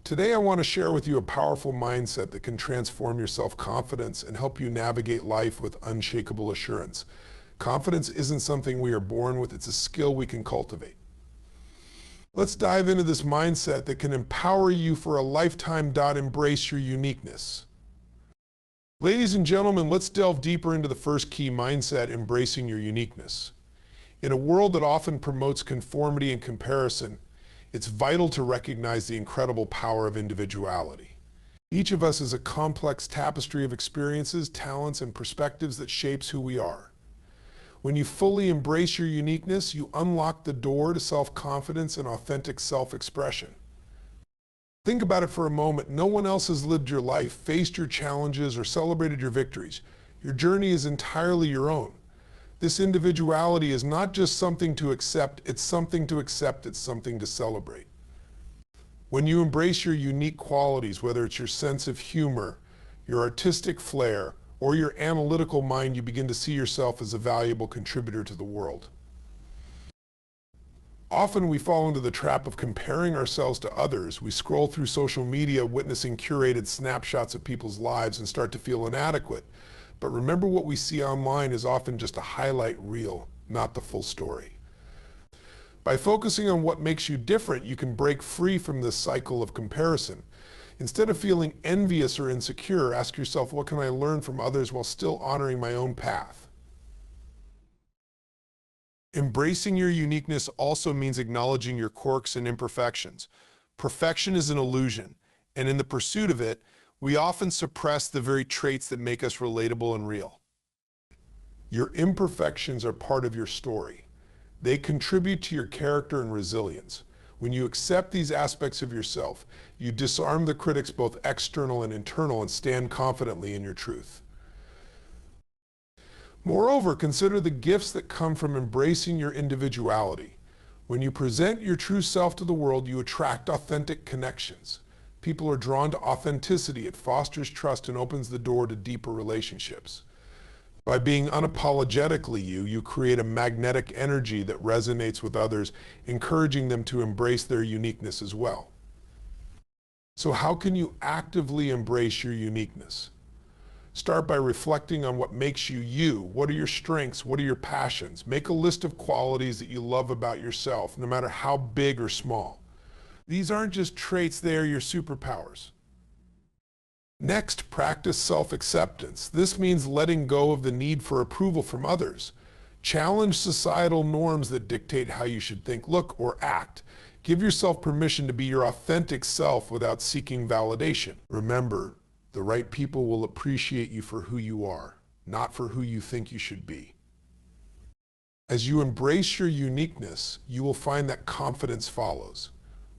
Today I want to share with you a powerful mindset that can transform your self-confidence and help you navigate life with unshakable assurance. Confidence isn't something we are born with, it's a skill we can cultivate. Let's dive into this mindset that can empower you for a lifetime. Embrace your uniqueness. Ladies and gentlemen, let's delve deeper into the first key mindset, embracing your uniqueness. In a world that often promotes conformity and comparison, it's vital to recognize the incredible power of individuality. Each of us is a complex tapestry of experiences, talents, and perspectives that shapes who we are. When you fully embrace your uniqueness, you unlock the door to self-confidence and authentic self-expression. Think about it for a moment. No one else has lived your life, faced your challenges, or celebrated your victories. Your journey is entirely your own. This individuality is not just something to accept, it's something to celebrate. When you embrace your unique qualities, whether it's your sense of humor, your artistic flair, or your analytical mind, you begin to see yourself as a valuable contributor to the world. Often we fall into the trap of comparing ourselves to others. We scroll through social media, witnessing curated snapshots of people's lives and start to feel inadequate. But remember, what we see online is often just a highlight reel, not the full story. By focusing on what makes you different, you can break free from this cycle of comparison. Instead of feeling envious or insecure, ask yourself, what can I learn from others while still honoring my own path? Embracing your uniqueness also means acknowledging your quirks and imperfections. Perfection is an illusion, and in the pursuit of it, we often suppress the very traits that make us relatable and real. Your imperfections are part of your story. They contribute to your character and resilience. When you accept these aspects of yourself, you disarm the critics, both external and internal, and stand confidently in your truth. Moreover, consider the gifts that come from embracing your individuality. When you present your true self to the world, you attract authentic connections. People are drawn to authenticity. It fosters trust and opens the door to deeper relationships. By being unapologetically you, you create a magnetic energy that resonates with others, encouraging them to embrace their uniqueness as well. So how can you actively embrace your uniqueness? Start by reflecting on what makes you you. What are your strengths? What are your passions? Make a list of qualities that you love about yourself, no matter how big or small. These aren't just traits, they are your superpowers. Next, practice self-acceptance. This means letting go of the need for approval from others. Challenge societal norms that dictate how you should think, look, or act. Give yourself permission to be your authentic self without seeking validation. Remember, the right people will appreciate you for who you are, not for who you think you should be. As you embrace your uniqueness, you will find that confidence follows.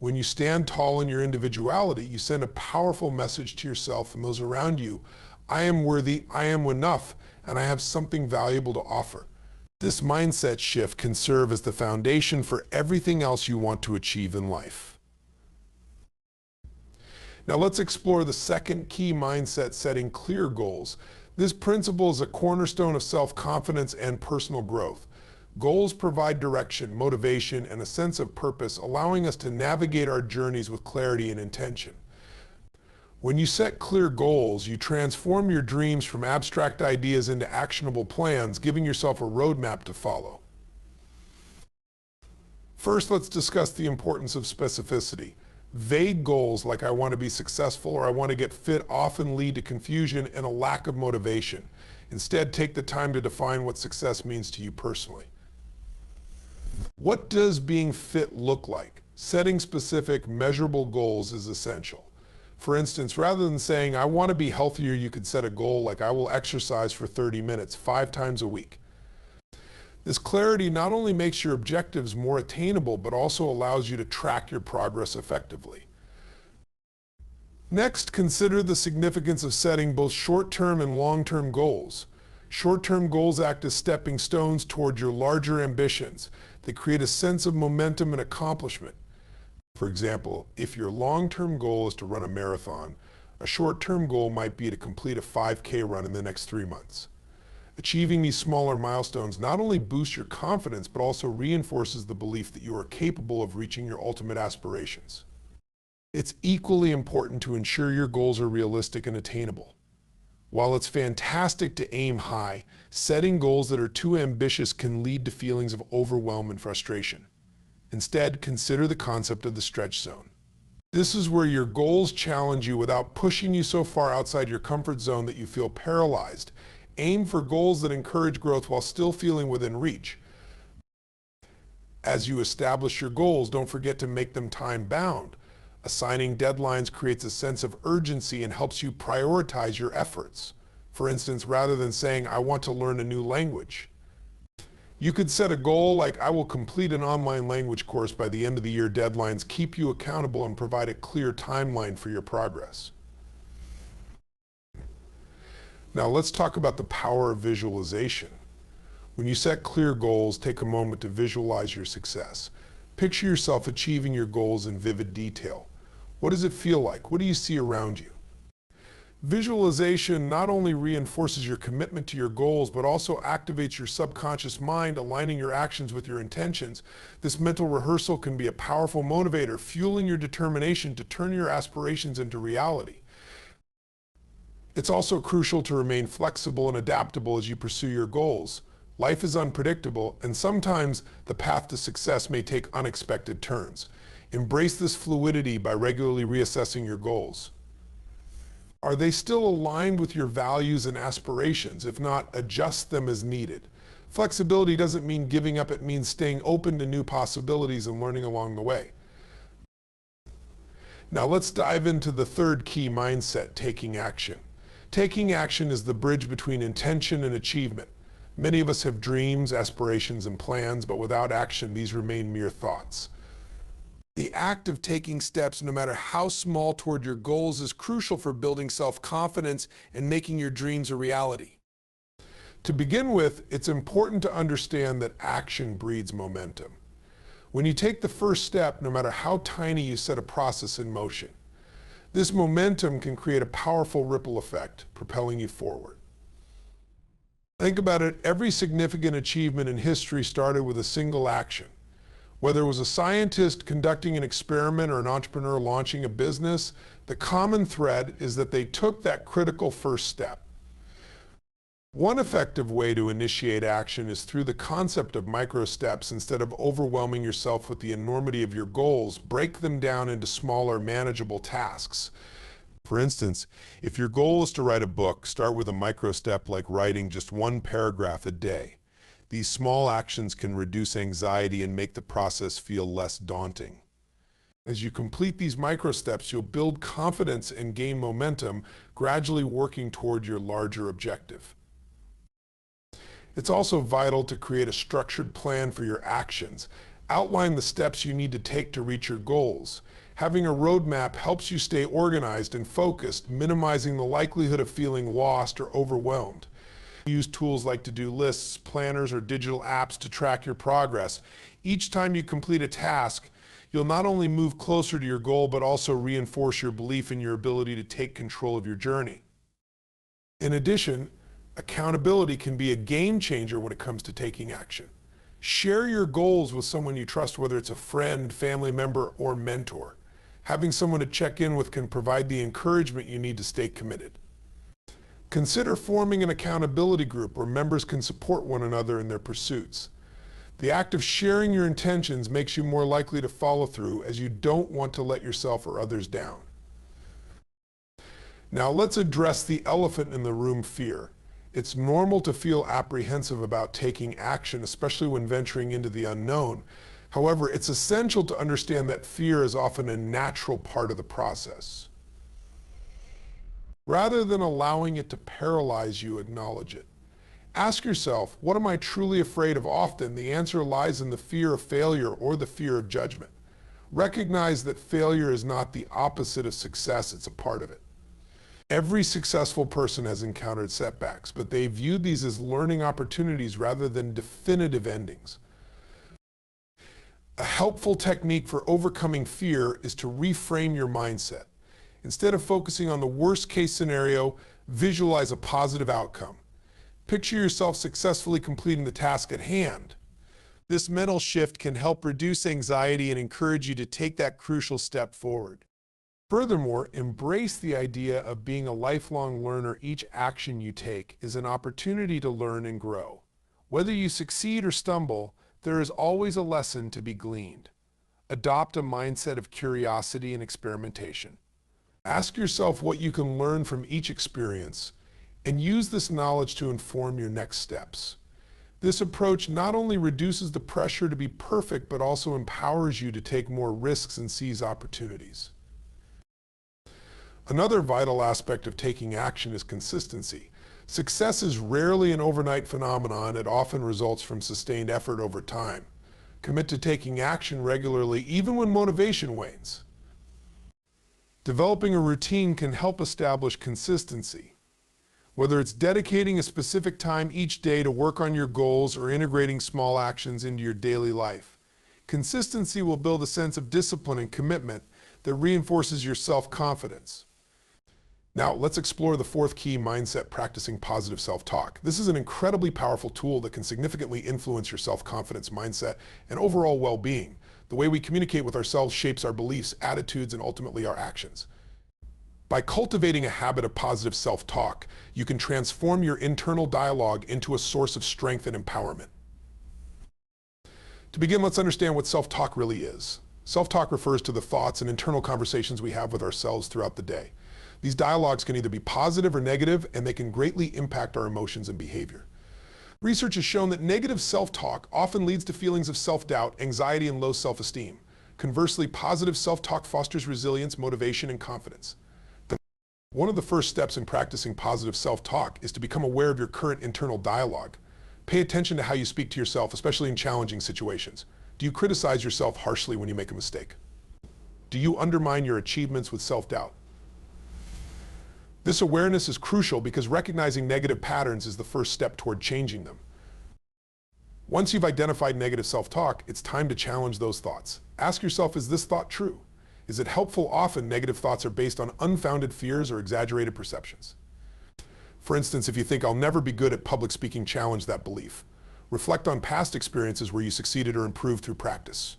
When you stand tall in your individuality, you send a powerful message to yourself and those around you. I am worthy, I am enough, and I have something valuable to offer. This mindset shift can serve as the foundation for everything else you want to achieve in life. Now let's explore the second key mindset, setting clear goals. This principle is a cornerstone of self-confidence and personal growth. Goals provide direction, motivation, and a sense of purpose, allowing us to navigate our journeys with clarity and intention. When you set clear goals, you transform your dreams from abstract ideas into actionable plans, giving yourself a roadmap to follow. First, let's discuss the importance of specificity. Vague goals like I want to be successful or I want to get fit often lead to confusion and a lack of motivation. Instead, take the time to define what success means to you personally. What does being fit look like? Setting specific, measurable goals is essential. For instance, rather than saying, I want to be healthier, you could set a goal like I will exercise for 30 minutes, 5 times a week. This clarity not only makes your objectives more attainable, but also allows you to track your progress effectively. Next, consider the significance of setting both short-term and long-term goals. Short-term goals act as stepping stones toward your larger ambitions. They create a sense of momentum and accomplishment. For example, if your long-term goal is to run a marathon, a short-term goal might be to complete a 5K run in the next 3 months. Achieving these smaller milestones not only boosts your confidence, but also reinforces the belief that you are capable of reaching your ultimate aspirations. It's equally important to ensure your goals are realistic and attainable. While it's fantastic to aim high, setting goals that are too ambitious can lead to feelings of overwhelm and frustration. Instead, consider the concept of the stretch zone. This is where your goals challenge you without pushing you so far outside your comfort zone that you feel paralyzed. Aim for goals that encourage growth while still feeling within reach. As you establish your goals, don't forget to make them time-bound. Assigning deadlines creates a sense of urgency and helps you prioritize your efforts. For instance, rather than saying, "I want to learn a new language," you could set a goal like, "I will complete an online language course by the end of the year." Deadlines keep you accountable and provide a clear timeline for your progress. Now let's talk about the power of visualization. When you set clear goals, take a moment to visualize your success. Picture yourself achieving your goals in vivid detail. What does it feel like? What do you see around you? Visualization not only reinforces your commitment to your goals, but also activates your subconscious mind, aligning your actions with your intentions. This mental rehearsal can be a powerful motivator, fueling your determination to turn your aspirations into reality. It's also crucial to remain flexible and adaptable as you pursue your goals. Life is unpredictable, and sometimes the path to success may take unexpected turns. Embrace this fluidity by regularly reassessing your goals. Are they still aligned with your values and aspirations? If not, adjust them as needed. Flexibility doesn't mean giving up, it means staying open to new possibilities and learning along the way. Now let's dive into the third key mindset, taking action. Taking action is the bridge between intention and achievement. Many of us have dreams, aspirations, and plans, but without action, these remain mere thoughts. The act of taking steps, no matter how small, toward your goals is crucial for building self-confidence and making your dreams a reality. To begin with, it's important to understand that action breeds momentum. When you take the first step, no matter how tiny, you set a process in motion. This momentum can create a powerful ripple effect, propelling you forward. Think about it, every significant achievement in history started with a single action. Whether it was a scientist conducting an experiment or an entrepreneur launching a business, the common thread is that they took that critical first step. One effective way to initiate action is through the concept of micro steps. Instead of overwhelming yourself with the enormity of your goals, break them down into smaller, manageable tasks. For instance, if your goal is to write a book, start with a micro step like writing just one paragraph a day. These small actions can reduce anxiety and make the process feel less daunting. As you complete these micro steps, you'll build confidence and gain momentum, gradually working toward your larger objective. It's also vital to create a structured plan for your actions. Outline the steps you need to take to reach your goals. Having a roadmap helps you stay organized and focused, minimizing the likelihood of feeling lost or overwhelmed. Use tools like to-do lists, planners, or digital apps to track your progress. Each time you complete a task, you'll not only move closer to your goal, but also reinforce your belief in your ability to take control of your journey. In addition, accountability can be a game changer when it comes to taking action. Share your goals with someone you trust, whether it's a friend, family member, or mentor. Having someone to check in with can provide the encouragement you need to stay committed. Consider forming an accountability group where members can support one another in their pursuits. The act of sharing your intentions makes you more likely to follow through, as you don't want to let yourself or others down. Now let's address the elephant in the room, fear. It's normal to feel apprehensive about taking action, especially when venturing into the unknown. However, it's essential to understand that fear is often a natural part of the process. Rather than allowing it to paralyze you, acknowledge it. Ask yourself, what am I truly afraid of? Often, the answer lies in the fear of failure or the fear of judgment. Recognize that failure is not the opposite of success, it's a part of it. Every successful person has encountered setbacks, but they view these as learning opportunities rather than definitive endings. A helpful technique for overcoming fear is to reframe your mindset. Instead of focusing on the worst-case scenario, visualize a positive outcome. Picture yourself successfully completing the task at hand. This mental shift can help reduce anxiety and encourage you to take that crucial step forward. Furthermore, embrace the idea of being a lifelong learner. Each action you take is an opportunity to learn and grow. Whether you succeed or stumble, there is always a lesson to be gleaned. Adopt a mindset of curiosity and experimentation. Ask yourself what you can learn from each experience and use this knowledge to inform your next steps. This approach not only reduces the pressure to be perfect, but also empowers you to take more risks and seize opportunities. Another vital aspect of taking action is consistency. Success is rarely an overnight phenomenon. It often results from sustained effort over time. Commit to taking action regularly, even when motivation wanes. Developing a routine can help establish consistency. Whether it's dedicating a specific time each day to work on your goals or integrating small actions into your daily life, consistency will build a sense of discipline and commitment that reinforces your self-confidence. Now, let's explore the fourth key mindset: practicing positive self-talk. This is an incredibly powerful tool that can significantly influence your self-confidence, mindset, and overall well-being. The way we communicate with ourselves shapes our beliefs, attitudes, and ultimately our actions. By cultivating a habit of positive self-talk, you can transform your internal dialogue into a source of strength and empowerment. To begin, let's understand what self-talk really is. Self-talk refers to the thoughts and internal conversations we have with ourselves throughout the day. These dialogues can either be positive or negative, and they can greatly impact our emotions and behavior. Research has shown that negative self-talk often leads to feelings of self-doubt, anxiety, and low self-esteem. Conversely, positive self-talk fosters resilience, motivation, and confidence. One of the first steps in practicing positive self-talk is to become aware of your current internal dialogue. Pay attention to how you speak to yourself, especially in challenging situations. Do you criticize yourself harshly when you make a mistake? Do you undermine your achievements with self-doubt? This awareness is crucial because recognizing negative patterns is the first step toward changing them. Once you've identified negative self-talk, it's time to challenge those thoughts. Ask yourself, is this thought true? Is it helpful? Often, negative thoughts are based on unfounded fears or exaggerated perceptions. For instance, if you think I'll never be good at public speaking, challenge that belief. Reflect on past experiences where you succeeded or improved through practice.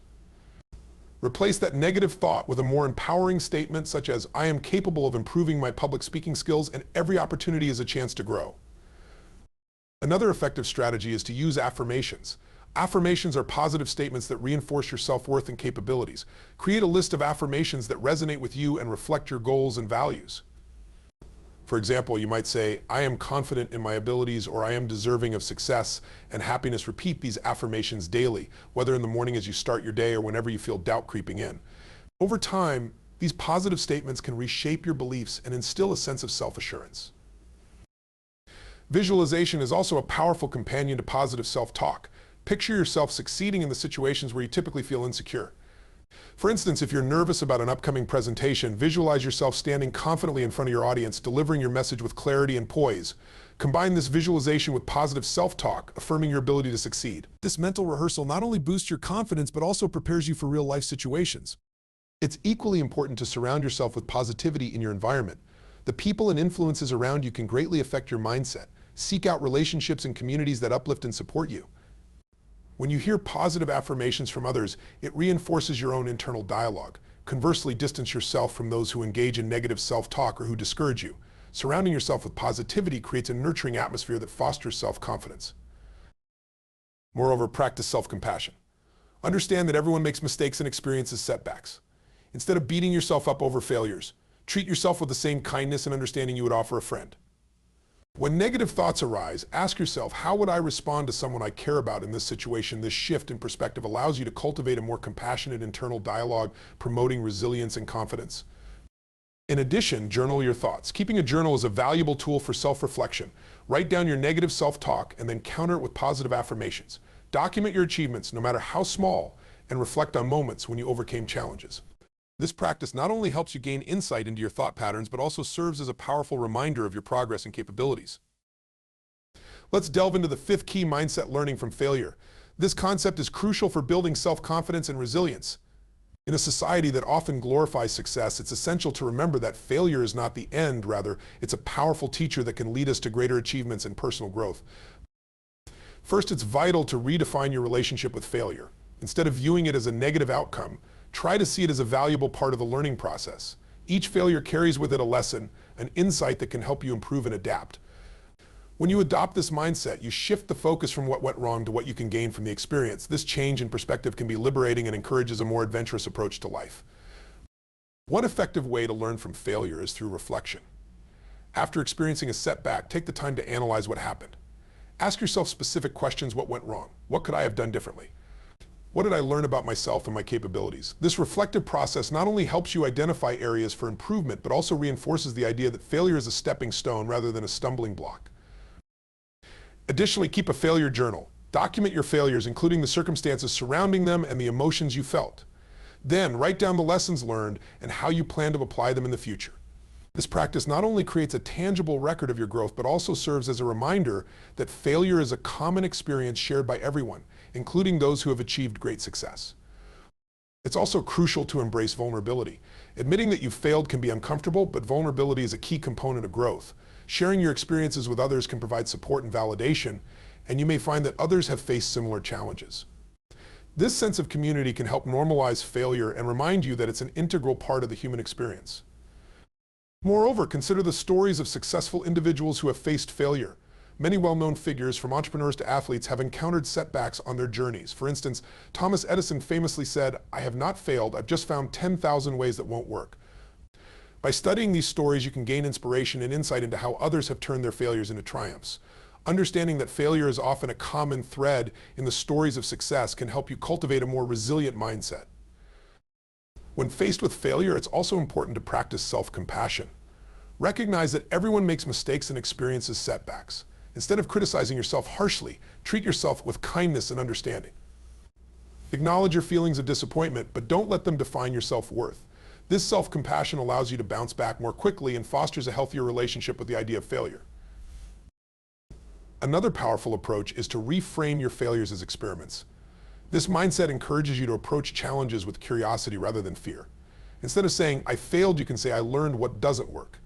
Replace that negative thought with a more empowering statement such as, I am capable of improving my public speaking skills and every opportunity is a chance to grow. Another effective strategy is to use affirmations. Affirmations are positive statements that reinforce your self-worth and capabilities. Create a list of affirmations that resonate with you and reflect your goals and values. For example, you might say, I am confident in my abilities, or I am deserving of success and happiness. Repeat these affirmations daily, whether in the morning as you start your day or whenever you feel doubt creeping in. Over time, these positive statements can reshape your beliefs and instill a sense of self-assurance. Visualization is also a powerful companion to positive self-talk. Picture yourself succeeding in the situations where you typically feel insecure. For instance, if you're nervous about an upcoming presentation, visualize yourself standing confidently in front of your audience, delivering your message with clarity and poise. Combine this visualization with positive self-talk, affirming your ability to succeed. This mental rehearsal not only boosts your confidence, but also prepares you for real-life situations. It's equally important to surround yourself with positivity in your environment. The people and influences around you can greatly affect your mindset. Seek out relationships and communities that uplift and support you. When you hear positive affirmations from others, it reinforces your own internal dialogue. Conversely, distance yourself from those who engage in negative self-talk or who discourage you. Surrounding yourself with positivity creates a nurturing atmosphere that fosters self-confidence. Moreover, practice self-compassion. Understand that everyone makes mistakes and experiences setbacks. Instead of beating yourself up over failures, treat yourself with the same kindness and understanding you would offer a friend. When negative thoughts arise, ask yourself, how would I respond to someone I care about in this situation? This shift in perspective allows you to cultivate a more compassionate internal dialogue, promoting resilience and confidence. In addition, journal your thoughts. Keeping a journal is a valuable tool for self-reflection. Write down your negative self-talk and then counter it with positive affirmations. Document your achievements, no matter how small, and reflect on moments when you overcame challenges. This practice not only helps you gain insight into your thought patterns, but also serves as a powerful reminder of your progress and capabilities. Let's delve into the fifth key mindset: learning from failure. This concept is crucial for building self-confidence and resilience. In a society that often glorifies success, it's essential to remember that failure is not the end. Rather, it's a powerful teacher that can lead us to greater achievements and personal growth. First, it's vital to redefine your relationship with failure. Instead of viewing it as a negative outcome, try to see it as a valuable part of the learning process. Each failure carries with it a lesson, an insight that can help you improve and adapt. When you adopt this mindset, you shift the focus from what went wrong to what you can gain from the experience. This change in perspective can be liberating and encourages a more adventurous approach to life. One effective way to learn from failure is through reflection. After experiencing a setback, take the time to analyze what happened. Ask yourself specific questions. What went wrong? What could I have done differently? What did I learn about myself and my capabilities? This reflective process not only helps you identify areas for improvement, but also reinforces the idea that failure is a stepping stone rather than a stumbling block. Additionally, keep a failure journal. Document your failures, including the circumstances surrounding them and the emotions you felt. Then, write down the lessons learned and how you plan to apply them in the future. This practice not only creates a tangible record of your growth, but also serves as a reminder that failure is a common experience shared by everyone, including those who have achieved great success. It's also crucial to embrace vulnerability. Admitting that you've failed can be uncomfortable, but vulnerability is a key component of growth. Sharing your experiences with others can provide support and validation, and you may find that others have faced similar challenges. This sense of community can help normalize failure and remind you that it's an integral part of the human experience. Moreover, consider the stories of successful individuals who have faced failure. Many well-known figures, from entrepreneurs to athletes, have encountered setbacks on their journeys. For instance, Thomas Edison famously said, "I have not failed, I've just found 10,000 ways that won't work." By studying these stories, you can gain inspiration and insight into how others have turned their failures into triumphs. Understanding that failure is often a common thread in the stories of success can help you cultivate a more resilient mindset. When faced with failure, it's also important to practice self-compassion. Recognize that everyone makes mistakes and experiences setbacks. Instead of criticizing yourself harshly, treat yourself with kindness and understanding. Acknowledge your feelings of disappointment, but don't let them define your self-worth. This self-compassion allows you to bounce back more quickly and fosters a healthier relationship with the idea of failure. Another powerful approach is to reframe your failures as experiments. This mindset encourages you to approach challenges with curiosity rather than fear. Instead of saying, "I failed," you can say, "I learned what doesn't work."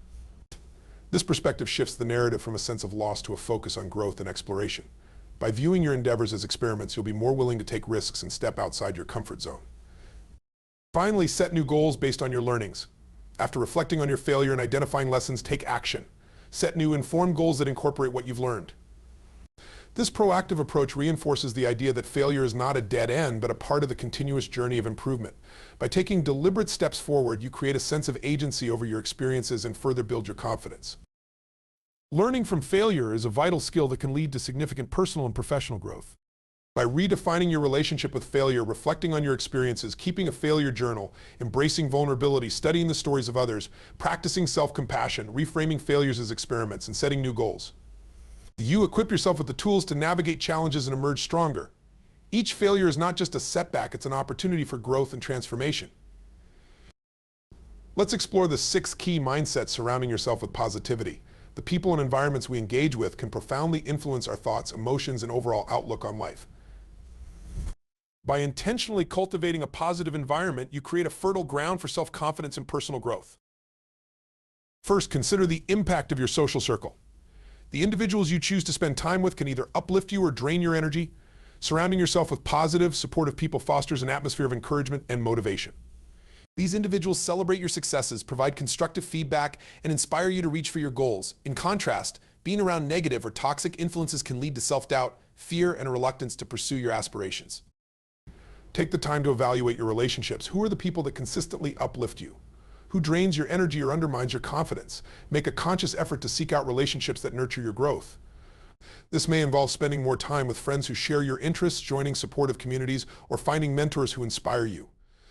This perspective shifts the narrative from a sense of loss to a focus on growth and exploration. By viewing your endeavors as experiments, you'll be more willing to take risks and step outside your comfort zone. Finally, set new goals based on your learnings. After reflecting on your failure and identifying lessons, take action. Set new informed goals that incorporate what you've learned. This proactive approach reinforces the idea that failure is not a dead end, but a part of the continuous journey of improvement. By taking deliberate steps forward, you create a sense of agency over your experiences and further build your confidence. Learning from failure is a vital skill that can lead to significant personal and professional growth. By redefining your relationship with failure, reflecting on your experiences, keeping a failure journal, embracing vulnerability, studying the stories of others, practicing self-compassion, reframing failures as experiments, and setting new goals, you equip yourself with the tools to navigate challenges and emerge stronger. Each failure is not just a setback, it's an opportunity for growth and transformation. Let's explore the 6 key mindsets surrounding yourself with positivity. The people and environments we engage with can profoundly influence our thoughts, emotions, and overall outlook on life. By intentionally cultivating a positive environment, you create a fertile ground for self-confidence and personal growth. First, consider the impact of your social circle. The individuals you choose to spend time with can either uplift you or drain your energy. Surrounding yourself with positive, supportive people fosters an atmosphere of encouragement and motivation. These individuals celebrate your successes, provide constructive feedback, and inspire you to reach for your goals. In contrast, being around negative or toxic influences can lead to self-doubt, fear, and a reluctance to pursue your aspirations. Take the time to evaluate your relationships. Who are the people that consistently uplift you? Who drains your energy or undermines your confidence? Make a conscious effort to seek out relationships that nurture your growth. This may involve spending more time with friends who share your interests, joining supportive communities, or finding mentors who inspire you.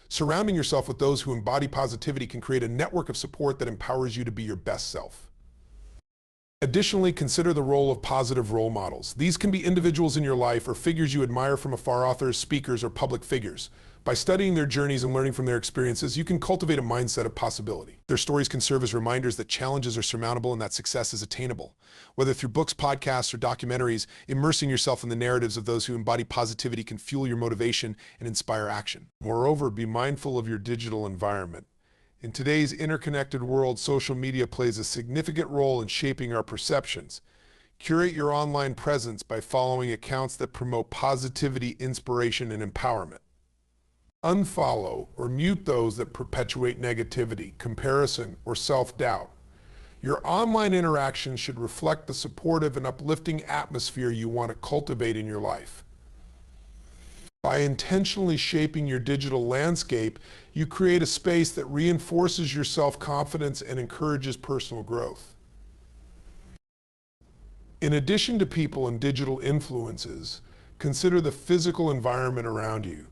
Surrounding yourself with those who embody positivity can create a network of support that empowers you to be your best self. Additionally, consider the role of positive role models. These can be individuals in your life or figures you admire from afar, authors, speakers, or public figures. By studying their journeys and learning from their experiences, you can cultivate a mindset of possibility. Their stories can serve as reminders that challenges are surmountable and that success is attainable. Whether through books, podcasts, or documentaries, immersing yourself in the narratives of those who embody positivity can fuel your motivation and inspire action. Moreover, be mindful of your digital environment. In today's interconnected world, social media plays a significant role in shaping our perceptions. Curate your online presence by following accounts that promote positivity, inspiration, and empowerment. Unfollow or mute those that perpetuate negativity, comparison, or self-doubt. Your online interactions should reflect the supportive and uplifting atmosphere you want to cultivate in your life. By intentionally shaping your digital landscape, you create a space that reinforces your self-confidence and encourages personal growth. In addition to people and digital influences, consider the physical environment around you.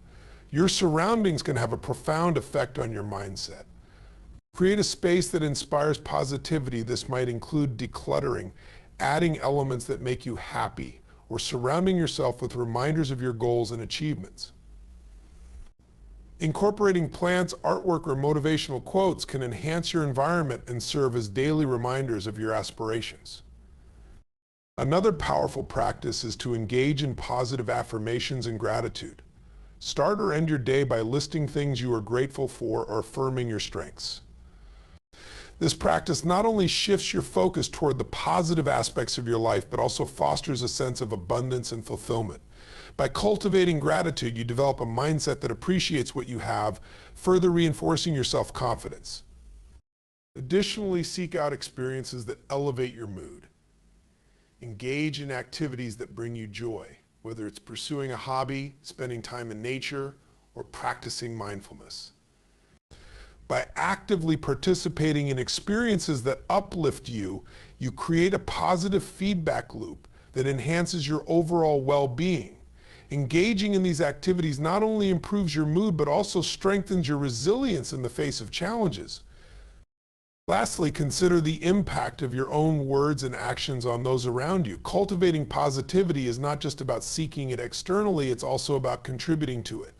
Your surroundings can have a profound effect on your mindset. Create a space that inspires positivity. This might include decluttering, adding elements that make you happy, or surrounding yourself with reminders of your goals and achievements. Incorporating plants, artwork, or motivational quotes can enhance your environment and serve as daily reminders of your aspirations. Another powerful practice is to engage in positive affirmations and gratitude. Start or end your day by listing things you are grateful for or affirming your strengths. This practice not only shifts your focus toward the positive aspects of your life, but also fosters a sense of abundance and fulfillment. By cultivating gratitude, you develop a mindset that appreciates what you have, further reinforcing your self-confidence. Additionally, seek out experiences that elevate your mood. Engage in activities that bring you joy, whether it's pursuing a hobby, spending time in nature, or practicing mindfulness. By actively participating in experiences that uplift you, you create a positive feedback loop that enhances your overall well-being. Engaging in these activities not only improves your mood, but also strengthens your resilience in the face of challenges. Lastly, consider the impact of your own words and actions on those around you. Cultivating positivity is not just about seeking it externally, it's also about contributing to it.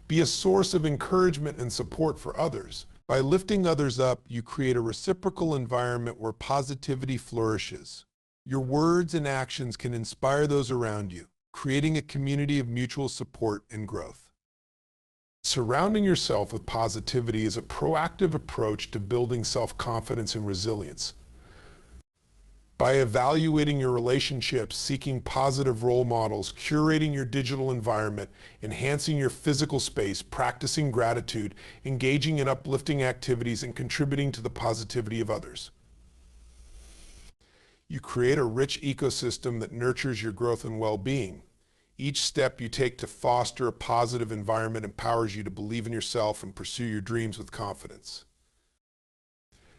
Be a source of encouragement and support for others. By lifting others up, you create a reciprocal environment where positivity flourishes. Your words and actions can inspire those around you, creating a community of mutual support and growth. Surrounding yourself with positivity is a proactive approach to building self-confidence and resilience. By evaluating your relationships, seeking positive role models, curating your digital environment, enhancing your physical space, practicing gratitude, engaging in uplifting activities, and contributing to the positivity of others, you create a rich ecosystem that nurtures your growth and well-being. Each step you take to foster a positive environment empowers you to believe in yourself and pursue your dreams with confidence.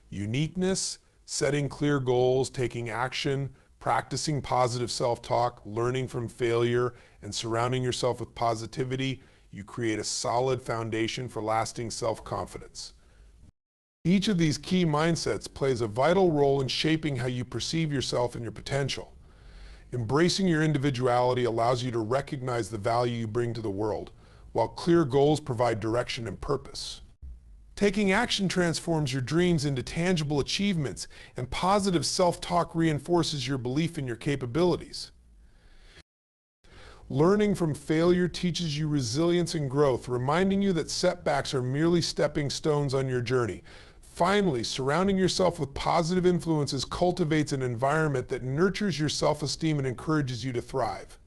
Uniqueness, setting clear goals, taking action, practicing positive self-talk, learning from failure, and surrounding yourself with positivity, you create a solid foundation for lasting self-confidence. Each of these key mindsets plays a vital role in shaping how you perceive yourself and your potential. Embracing your individuality allows you to recognize the value you bring to the world, while clear goals provide direction and purpose. Taking action transforms your dreams into tangible achievements, and positive self-talk reinforces your belief in your capabilities. Learning from failure teaches you resilience and growth, reminding you that setbacks are merely stepping stones on your journey. Finally, surrounding yourself with positive influences cultivates an environment that nurtures your self-esteem and encourages you to thrive.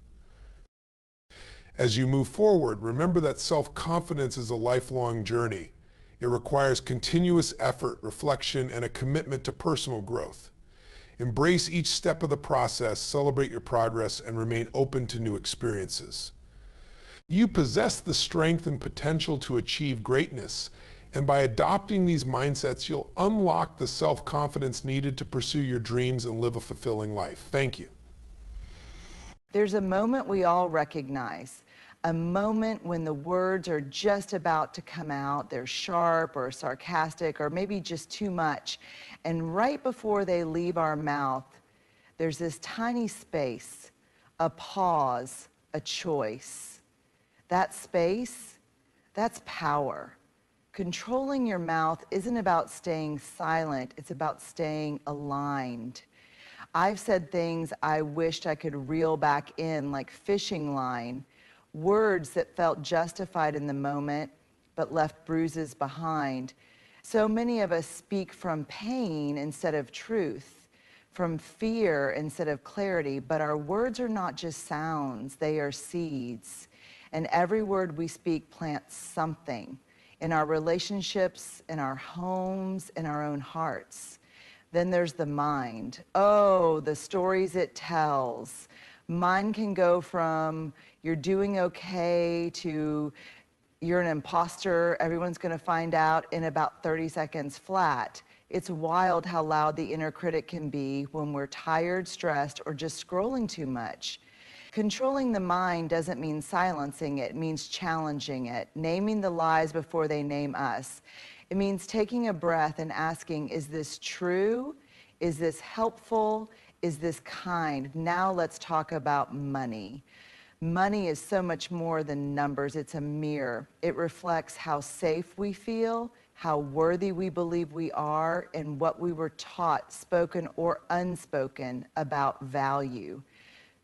As you move forward, remember that self-confidence is a lifelong journey. It requires continuous effort, reflection, and a commitment to personal growth. Embrace each step of the process, celebrate your progress, and remain open to new experiences. You possess the strength and potential to achieve greatness, and by adopting these mindsets, you'll unlock the self-confidence needed to pursue your dreams and live a fulfilling life. Thank you. There's a moment we all recognize, a moment when the words are just about to come out. They're sharp or sarcastic or maybe just too much. And right before they leave our mouth, there's this tiny space, a pause, a choice. That space, that's power. Controlling your mouth isn't about staying silent, it's about staying aligned. I've said things I wished I could reel back in, like fishing line, words that felt justified in the moment, but left bruises behind. So many of us speak from pain instead of truth, from fear instead of clarity, but our words are not just sounds, they are seeds. And every word we speak plants something in our relationships, in our homes, in our own hearts. Then there's the mind. Oh, the stories it tells. Mine can go from you're doing okay to you're an imposter, everyone's going to find out in about 30 seconds flat. It's wild how loud the inner critic can be when we're tired, stressed, or just scrolling too much. Controlling the mind doesn't mean silencing it, it means challenging it, naming the lies before they name us. It means taking a breath and asking, is this true? Is this helpful? Is this kind? Now let's talk about money. Money is so much more than numbers. It's a mirror. It reflects how safe we feel, how worthy we believe we are, and what we were taught, spoken or unspoken, about value.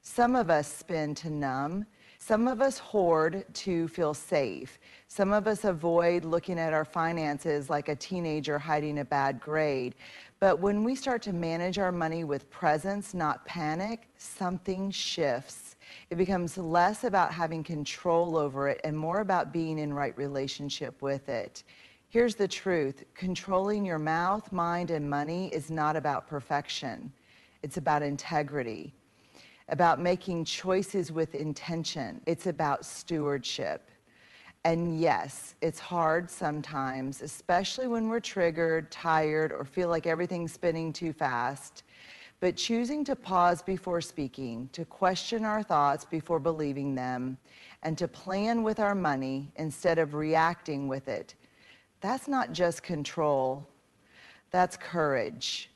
Some of us spend to numb. Some of us hoard to feel safe. Some of us avoid looking at our finances like a teenager hiding a bad grade. But when we start to manage our money with presence, not panic, something shifts. It becomes less about having control over it and more about being in right relationship with it. Here's the truth. Controlling your mouth, mind, and money is not about perfection. It's about integrity, about making choices with intention. It's about stewardship. And yes, it's hard sometimes, especially when we're triggered, tired, or feel like everything's spinning too fast. But choosing to pause before speaking, to question our thoughts before believing them, and to plan with our money instead of reacting with it, that's not just control, that's courage.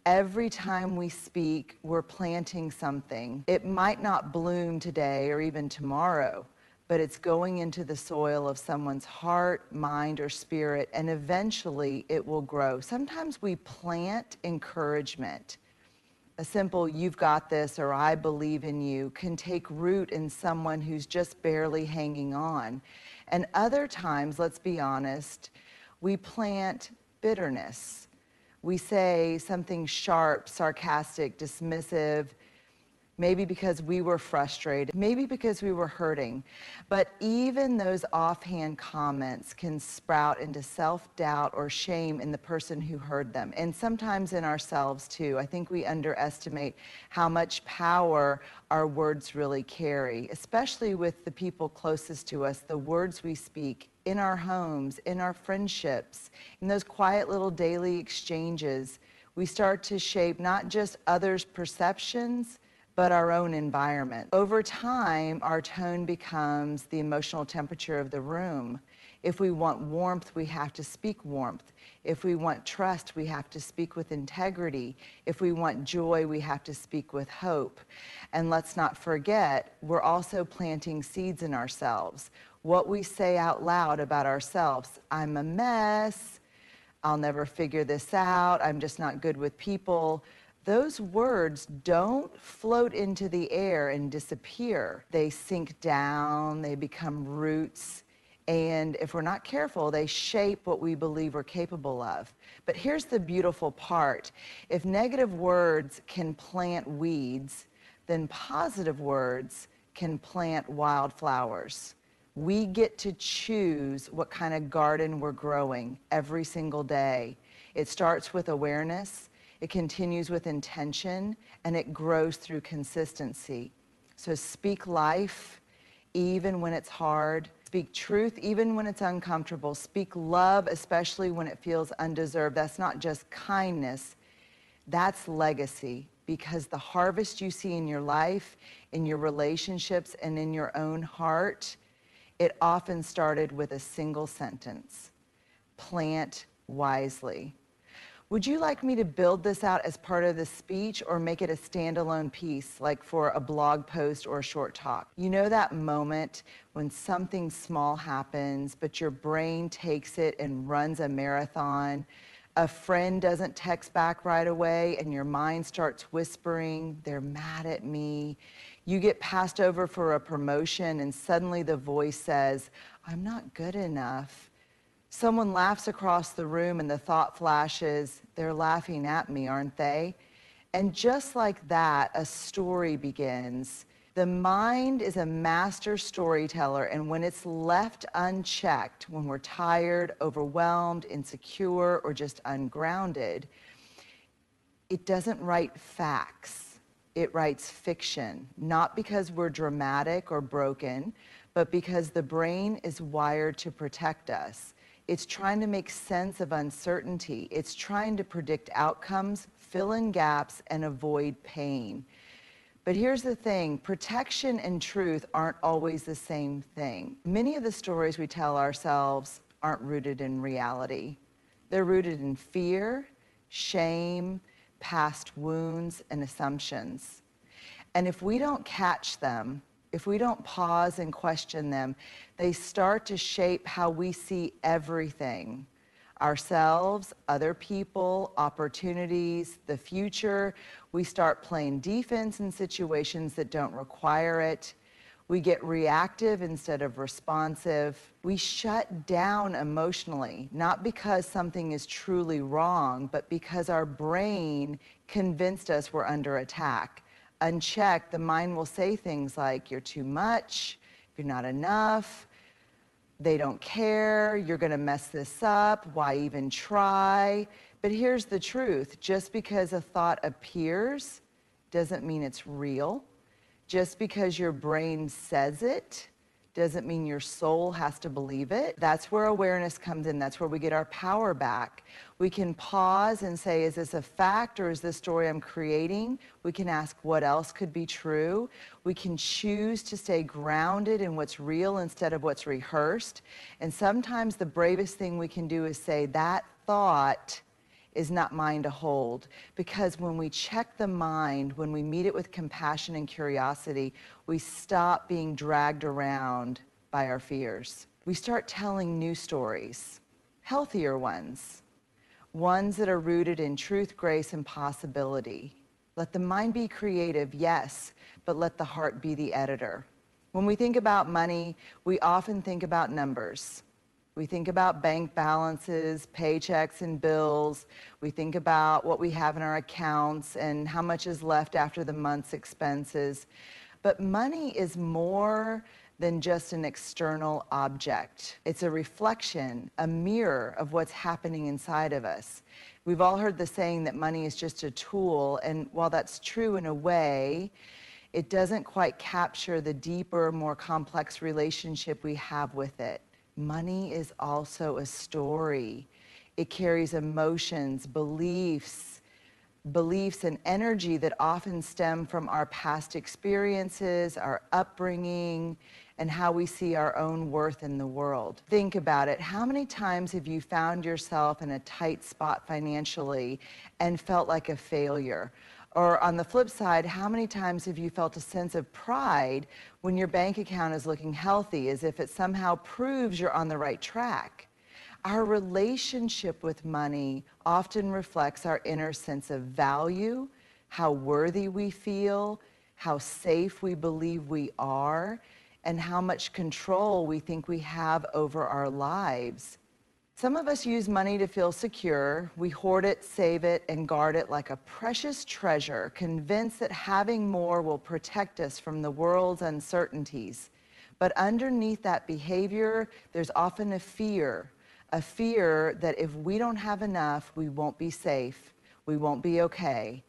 Every time we speak, we're planting something. It might not bloom today or even tomorrow, but it's going into the soil of someone's heart, mind, or spirit, and eventually it will grow. Sometimes we plant encouragement. A simple, you've got this, or I believe in you, can take root in someone who's just barely hanging on. And other times, let's be honest, we plant bitterness. We say something sharp, sarcastic, dismissive, maybe because we were frustrated, maybe because we were hurting. But even those offhand comments can sprout into self-doubt or shame in the person who heard them, and sometimes in ourselves too. I think we underestimate how much power our words really carry, especially with the people closest to us, the words we speak in our homes, in our friendships, in those quiet little daily exchanges. We start to shape not just others' perceptions, but our own environment. Over time, our tone becomes the emotional temperature of the room. If we want warmth, we have to speak warmth. If we want trust, we have to speak with integrity. If we want joy, we have to speak with hope. And let's not forget, we're also planting seeds in ourselves. What we say out loud about ourselves, I'm a mess, I'll never figure this out, I'm just not good with people. Those words don't float into the air and disappear. They sink down, they become roots, and if we're not careful, they shape what we believe we're capable of. But here's the beautiful part. If negative words can plant weeds, then positive words can plant wildflowers. We get to choose what kind of garden we're growing every single day. It starts with awareness. It continues with intention, and it grows through consistency. So speak life even when it's hard. Speak truth even when it's uncomfortable. Speak love especially when it feels undeserved. That's not just kindness, that's legacy. Because the harvest you see in your life, in your relationships, and in your own heart, it often started with a single sentence: plant wisely. Would you like me to build this out as part of the speech or make it a standalone piece, like for a blog post or a short talk? You know that moment when something small happens, but your brain takes it and runs a marathon? A friend doesn't text back right away and your mind starts whispering, they're mad at me. You get passed over for a promotion and suddenly the voice says, I'm not good enough. Someone laughs across the room and the thought flashes, they're laughing at me, aren't they? And just like that, a story begins. The mind is a master storyteller, and when it's left unchecked, when we're tired, overwhelmed, insecure, or just ungrounded, it doesn't write facts. It writes fiction, not because we're dramatic or broken, but because the brain is wired to protect us. It's trying to make sense of uncertainty. It's trying to predict outcomes, fill in gaps, and avoid pain. But here's the thing, protection and truth aren't always the same thing. Many of the stories we tell ourselves aren't rooted in reality. They're rooted in fear, shame, past wounds, and assumptions. And if we don't catch them, if we don't pause and question them, they start to shape how we see everything. Ourselves, other people, opportunities, the future. We start playing defense in situations that don't require it. We get reactive instead of responsive. We shut down emotionally, not because something is truly wrong, but because our brain convinced us we're under attack. Unchecked, the mind will say things like, you're too much, you're not enough, they don't care, you're gonna mess this up, why even try? But here's the truth, just because a thought appears doesn't mean it's real. Just because your brain says it doesn't mean your soul has to believe it. That's where awareness comes in. That's where we get our power back. We can pause and say, is this a fact or is this story I'm creating? We can ask what else could be true. We can choose to stay grounded in what's real instead of what's rehearsed. And sometimes the bravest thing we can do is say, that thought is not mine to hold. Because when we check the mind, when we meet it with compassion and curiosity, we stop being dragged around by our fears. We start telling new stories, healthier ones that are rooted in truth, grace, and possibility. Let the mind be creative, yes, but let the heart be the editor. When we think about money, we often think about numbers. We think about bank balances, paychecks and bills. We think about what we have in our accounts and how much is left after the month's expenses. But money is more than just an external object. It's a reflection, a mirror of what's happening inside of us. We've all heard the saying that money is just a tool, and while that's true in a way, it doesn't quite capture the deeper, more complex relationship we have with it. Money is also a story. It carries emotions, beliefs and energy that often stem from our past experiences, our upbringing, and how we see our own worth in the world. Think about it. How many times have you found yourself in a tight spot financially and felt like a failure? Or on the flip side, how many times have you felt a sense of pride when your bank account is looking healthy, as if it somehow proves you're on the right track? Our relationship with money often reflects our inner sense of value, how worthy we feel, how safe we believe we are, and how much control we think we have over our lives. Some of us use money to feel secure. We hoard it, save it, and guard it like a precious treasure, convinced that having more will protect us from the world's uncertainties. But underneath that behavior, there's often a fear that if we don't have enough, we won't be safe, we won't be okay.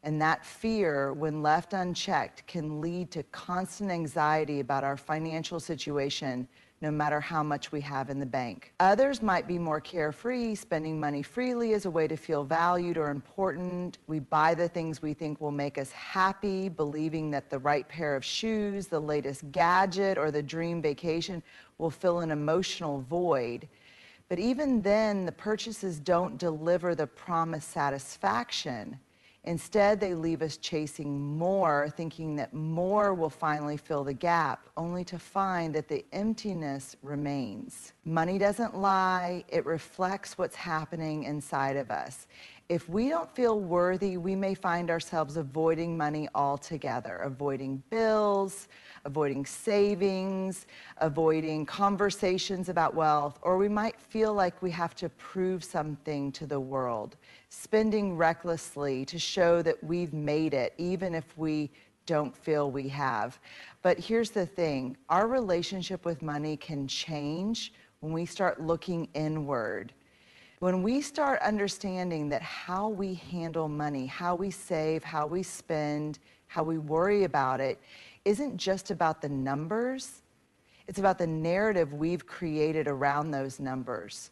And that fear, when left unchecked, can lead to constant anxiety about our financial situation, no matter how much we have in the bank. Others might be more carefree, spending money freely as a way to feel valued or important. We buy the things we think will make us happy, believing that the right pair of shoes, the latest gadget, or the dream vacation will fill an emotional void. But even then, the purchases don't deliver the promised satisfaction. Instead, they leave us chasing more, thinking that more will finally fill the gap, only to find that the emptiness remains. Money doesn't lie, it reflects what's happening inside of us. If we don't feel worthy, we may find ourselves avoiding money altogether, avoiding bills, avoiding savings, avoiding conversations about wealth, or we might feel like we have to prove something to the world, spending recklessly to show that we've made it, even if we don't feel we have. But here's the thing, our relationship with money can change when we start looking inward. When we start understanding that how we handle money, how we save, how we spend, how we worry about it, isn't just about the numbers, it's about the narrative we've created around those numbers.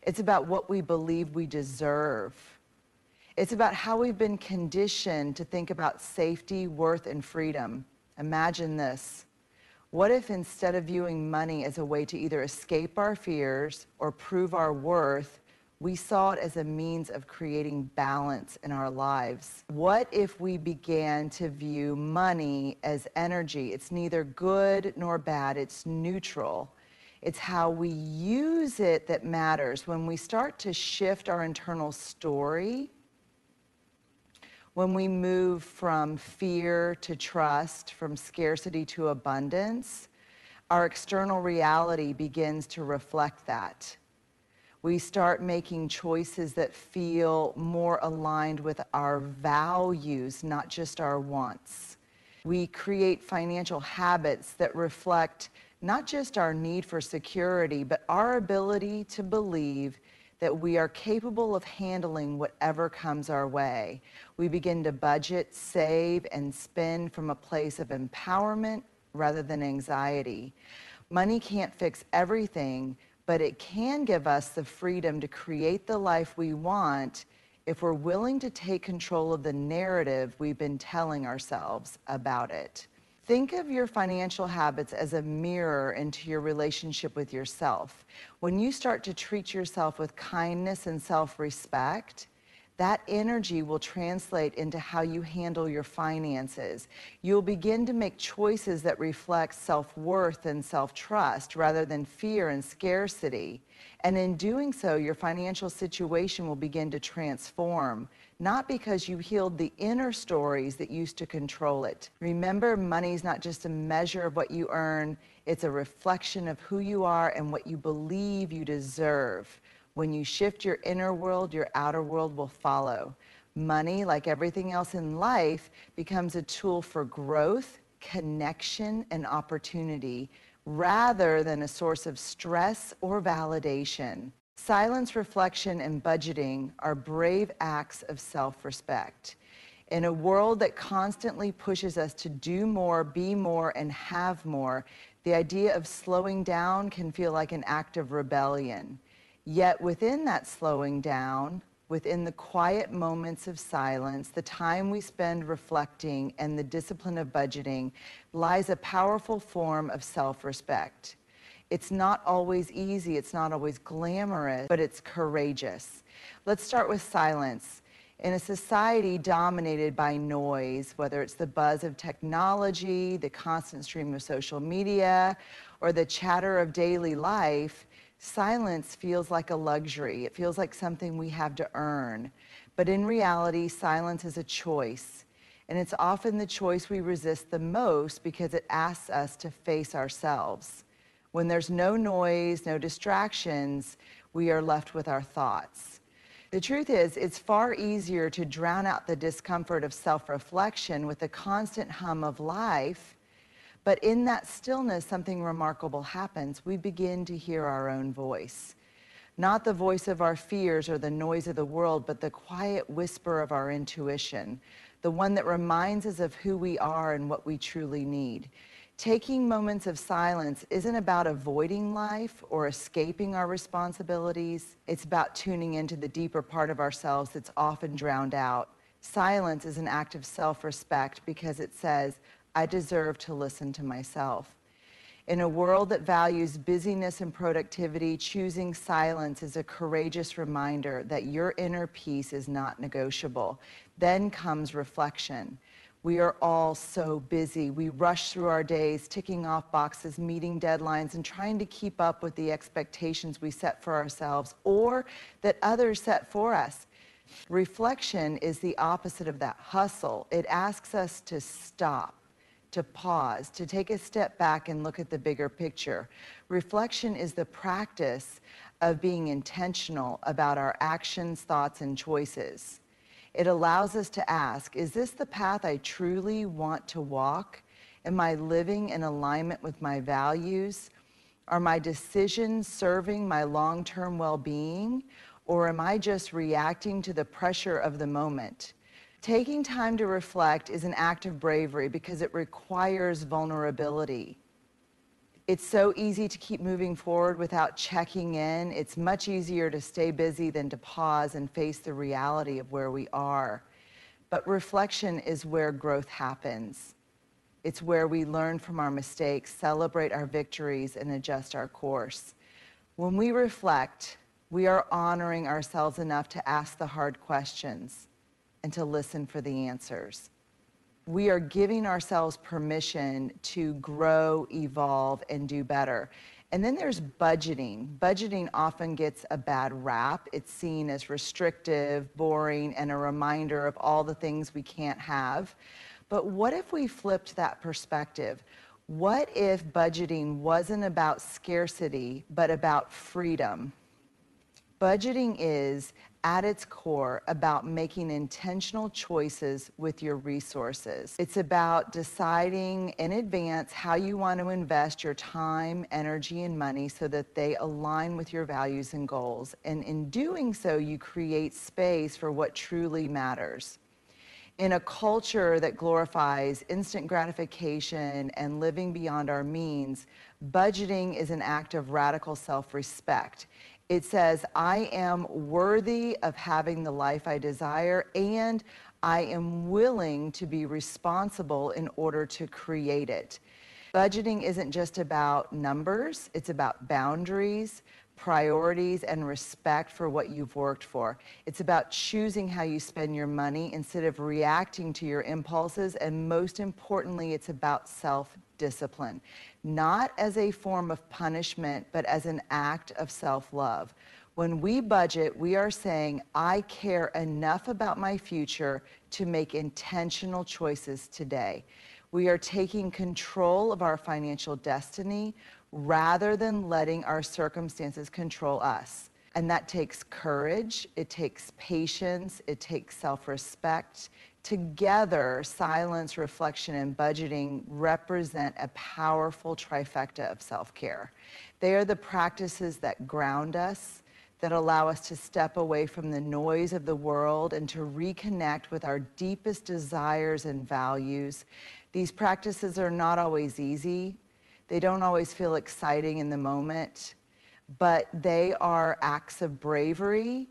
It's about what we believe we deserve. It's about how we've been conditioned to think about safety, worth, and freedom. Imagine this. What if instead of viewing money as a way to either escape our fears or prove our worth, we saw it as a means of creating balance in our lives? What if we began to view money as energy? It's neither good nor bad, it's neutral. It's how we use it that matters. When we start to shift our internal story, when we move from fear to trust, from scarcity to abundance, our external reality begins to reflect that. We start making choices that feel more aligned with our values, not just our wants. We create financial habits that reflect not just our need for security, but our ability to believe that we are capable of handling whatever comes our way. We begin to budget, save, and spend from a place of empowerment rather than anxiety. Money can't fix everything, but it can give us the freedom to create the life we want if we're willing to take control of the narrative we've been telling ourselves about it. Think of your financial habits as a mirror into your relationship with yourself. When you start to treat yourself with kindness and self-respect, that energy will translate into how you handle your finances. You'll begin to make choices that reflect self-worth and self-trust rather than fear and scarcity. And in doing so, your financial situation will begin to transform, not because you healed the inner stories that used to control it. Remember, money's not just a measure of what you earn, it's a reflection of who you are and what you believe you deserve. When you shift your inner world, your outer world will follow. Money, like everything else in life, becomes a tool for growth, connection, and opportunity, rather than a source of stress or validation. Silence, reflection, and budgeting are brave acts of self-respect. In a world that constantly pushes us to do more, be more, and have more, the idea of slowing down can feel like an act of rebellion. Yet within that slowing down, within the quiet moments of silence, the time we spend reflecting, and the discipline of budgeting, lies a powerful form of self-respect. It's not always easy, it's not always glamorous, but it's courageous. Let's start with silence. In a society dominated by noise, whether it's the buzz of technology, the constant stream of social media, or the chatter of daily life, silence feels like a luxury. It feels like something we have to earn. But in reality, silence is a choice. And it's often the choice we resist the most because it asks us to face ourselves. When there's no noise, no distractions, we are left with our thoughts. The truth is, it's far easier to drown out the discomfort of self-reflection with the constant hum of life. But in that stillness, something remarkable happens. We begin to hear our own voice. Not the voice of our fears or the noise of the world, but the quiet whisper of our intuition, the one that reminds us of who we are and what we truly need. Taking moments of silence isn't about avoiding life or escaping our responsibilities. It's about tuning into the deeper part of ourselves that's often drowned out. Silence is an act of self-respect because it says, I deserve to listen to myself. In a world that values busyness and productivity, choosing silence is a courageous reminder that your inner peace is not negotiable. Then comes reflection. We are all so busy. We rush through our days, ticking off boxes, meeting deadlines, and trying to keep up with the expectations we set for ourselves or that others set for us. Reflection is the opposite of that hustle. It asks us to stop, to pause, to take a step back and look at the bigger picture. Reflection is the practice of being intentional about our actions, thoughts, and choices. It allows us to ask, is this the path I truly want to walk? Am I living in alignment with my values? Are my decisions serving my long-term well-being? Or am I just reacting to the pressure of the moment? Taking time to reflect is an act of bravery because it requires vulnerability. It's so easy to keep moving forward without checking in. It's much easier to stay busy than to pause and face the reality of where we are. But reflection is where growth happens. It's where we learn from our mistakes, celebrate our victories, and adjust our course. When we reflect, we are honoring ourselves enough to ask the hard questions and to listen for the answers. We are giving ourselves permission to grow, evolve, and do better. And then there's budgeting. Budgeting often gets a bad rap. It's seen as restrictive, boring, and a reminder of all the things we can't have. But what if we flipped that perspective? What if budgeting wasn't about scarcity, but about freedom? Budgeting is, at its core, about making intentional choices with your resources. It's about deciding in advance how you want to invest your time, energy, and money so that they align with your values and goals. And in doing so, you create space for what truly matters. In a culture that glorifies instant gratification and living beyond our means, budgeting is an act of radical self-respect. It says, I am worthy of having the life I desire, and I am willing to be responsible in order to create it. Budgeting isn't just about numbers, it's about boundaries, priorities, and respect for what you've worked for. It's about choosing how you spend your money instead of reacting to your impulses, and most importantly, it's about self-discipline, not as a form of punishment, but as an act of self-love. When we budget, we are saying, I care enough about my future to make intentional choices today. We are taking control of our financial destiny rather than letting our circumstances control us. And that takes courage, it takes patience, it takes self-respect. Together, silence, reflection, and budgeting represent a powerful trifecta of self-care. They are the practices that ground us, that allow us to step away from the noise of the world and to reconnect with our deepest desires and values. These practices are not always easy. They don't always feel exciting in the moment, but they are acts of bravery.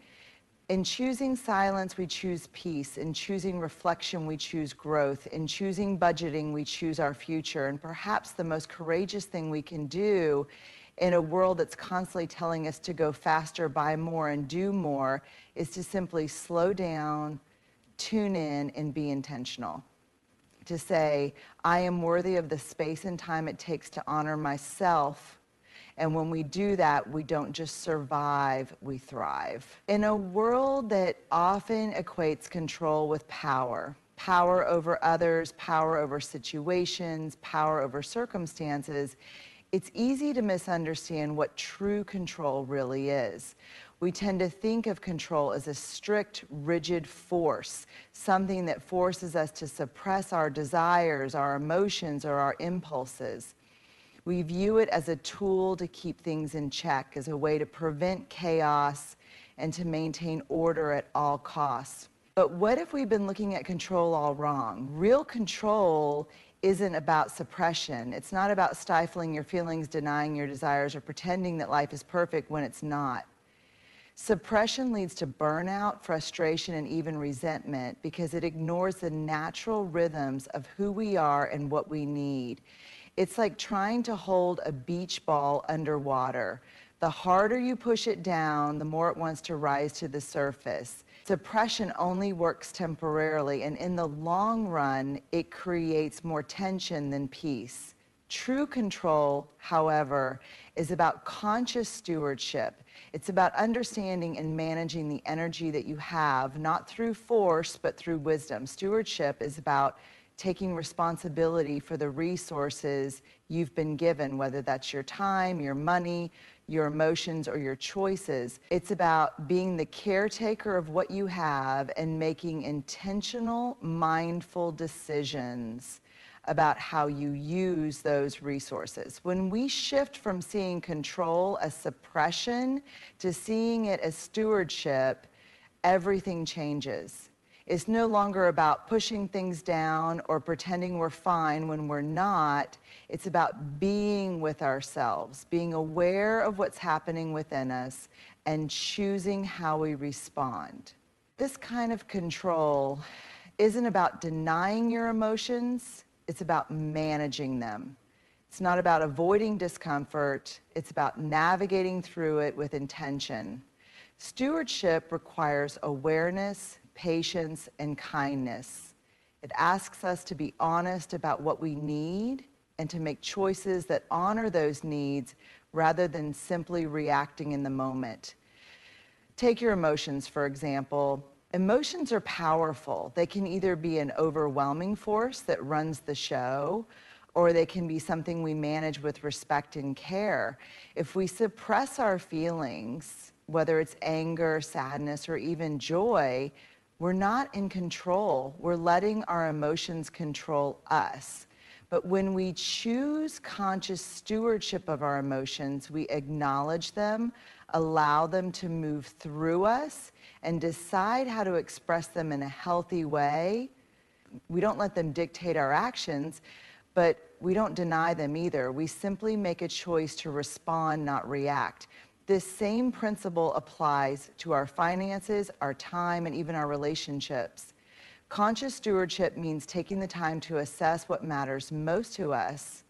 In choosing silence, we choose peace. In choosing reflection, we choose growth. In choosing budgeting, we choose our future. And perhaps the most courageous thing we can do in a world that's constantly telling us to go faster, buy more, and do more is to simply slow down, tune in, and be intentional. To say, I am worthy of the space and time it takes to honor myself. And when we do that, we don't just survive, we thrive. In a world that often equates control with power, power over others, power over situations, power over circumstances, it's easy to misunderstand what true control really is. We tend to think of control as a strict, rigid force, something that forces us to suppress our desires, our emotions, or our impulses. We view it as a tool to keep things in check, as a way to prevent chaos and to maintain order at all costs. But what if we've been looking at control all wrong? Real control isn't about suppression. It's not about stifling your feelings, denying your desires, or pretending that life is perfect when it's not. Suppression leads to burnout, frustration, and even resentment because it ignores the natural rhythms of who we are and what we need. It's like trying to hold a beach ball underwater. The harder you push it down, the more it wants to rise to the surface. Suppression only works temporarily, and in the long run, it creates more tension than peace. True control, however, is about conscious stewardship. It's about understanding and managing the energy that you have, not through force, but through wisdom. Stewardship is about taking responsibility for the resources you've been given, whether that's your time, your money, your emotions, or your choices. It's about being the caretaker of what you have and making intentional, mindful decisions about how you use those resources. When we shift from seeing control as suppression to seeing it as stewardship, everything changes. It's no longer about pushing things down or pretending we're fine when we're not. It's about being with ourselves, being aware of what's happening within us, and choosing how we respond. This kind of control isn't about denying your emotions, it's about managing them. It's not about avoiding discomfort, it's about navigating through it with intention. Stewardship requires awareness, patience, and kindness. It asks us to be honest about what we need and to make choices that honor those needs rather than simply reacting in the moment. Take your emotions, for example. Emotions are powerful. They can either be an overwhelming force that runs the show, or they can be something we manage with respect and care. If we suppress our feelings, whether it's anger, sadness, or even joy, we're not in control. We're letting our emotions control us. But when we choose conscious stewardship of our emotions, we acknowledge them, allow them to move through us, and decide how to express them in a healthy way. We don't let them dictate our actions, but we don't deny them either. We simply make a choice to respond, not react. This same principle applies to our finances, our time, and even our relationships. Conscious stewardship means taking the time to assess what matters most to us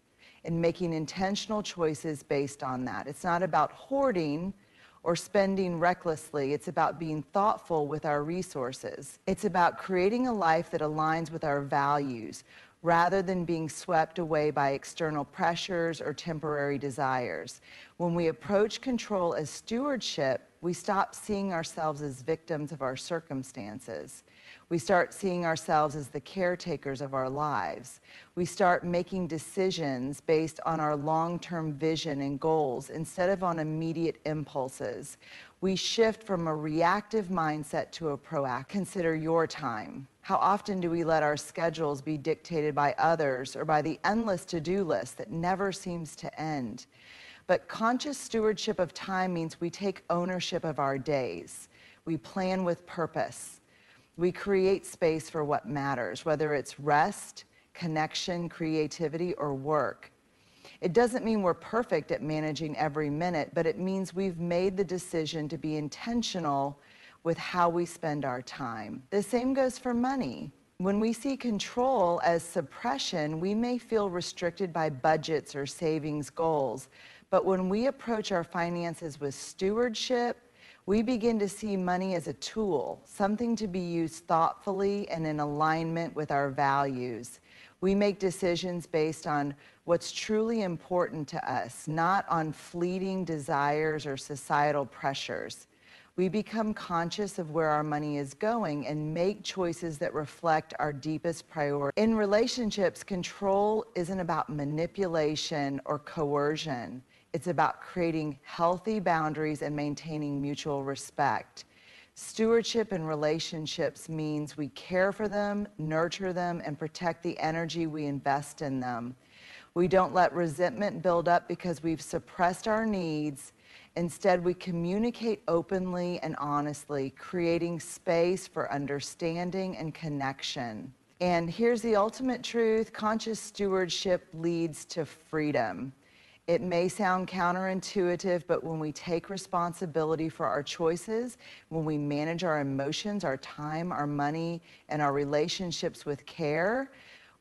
and making intentional choices based on that. It's not about hoarding or spending recklessly. It's about being thoughtful with our resources. It's about creating a life that aligns with our values rather than being swept away by external pressures or temporary desires. When we approach control as stewardship, we stop seeing ourselves as victims of our circumstances. We start seeing ourselves as the caretakers of our lives. We start making decisions based on our long-term vision and goals instead of on immediate impulses. We shift from a reactive mindset to a proactive. Consider your time. How often do we let our schedules be dictated by others or by the endless to-do list that never seems to end? But conscious stewardship of time means we take ownership of our days. We plan with purpose. We create space for what matters, whether it's rest, connection, creativity, or work. It doesn't mean we're perfect at managing every minute, but it means we've made the decision to be intentional with how we spend our time. The same goes for money. When we see control as suppression, we may feel restricted by budgets or savings goals. But when we approach our finances with stewardship, we begin to see money as a tool, something to be used thoughtfully and in alignment with our values. We make decisions based on what's truly important to us, not on fleeting desires or societal pressures. We become conscious of where our money is going and make choices that reflect our deepest priorities. In relationships, control isn't about manipulation or coercion. It's about creating healthy boundaries and maintaining mutual respect. Stewardship in relationships means we care for them, nurture them, and protect the energy we invest in them. We don't let resentment build up because we've suppressed our needs. Instead, we communicate openly and honestly, creating space for understanding and connection. And here's the ultimate truth: conscious stewardship leads to freedom. It may sound counterintuitive, but when we take responsibility for our choices, when we manage our emotions, our time, our money, and our relationships with care,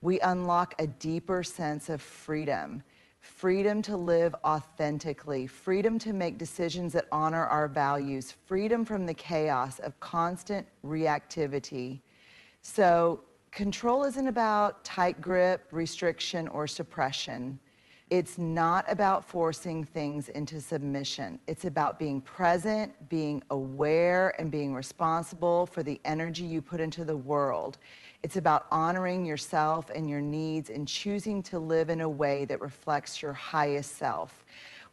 we unlock a deeper sense of freedom. Freedom to live authentically, freedom to make decisions that honor our values, freedom from the chaos of constant reactivity. So, control isn't about tight grip, restriction, or suppression. It's not about forcing things into submission. It's about being present, being aware, and being responsible for the energy you put into the world. It's about honoring yourself and your needs and choosing to live in a way that reflects your highest self.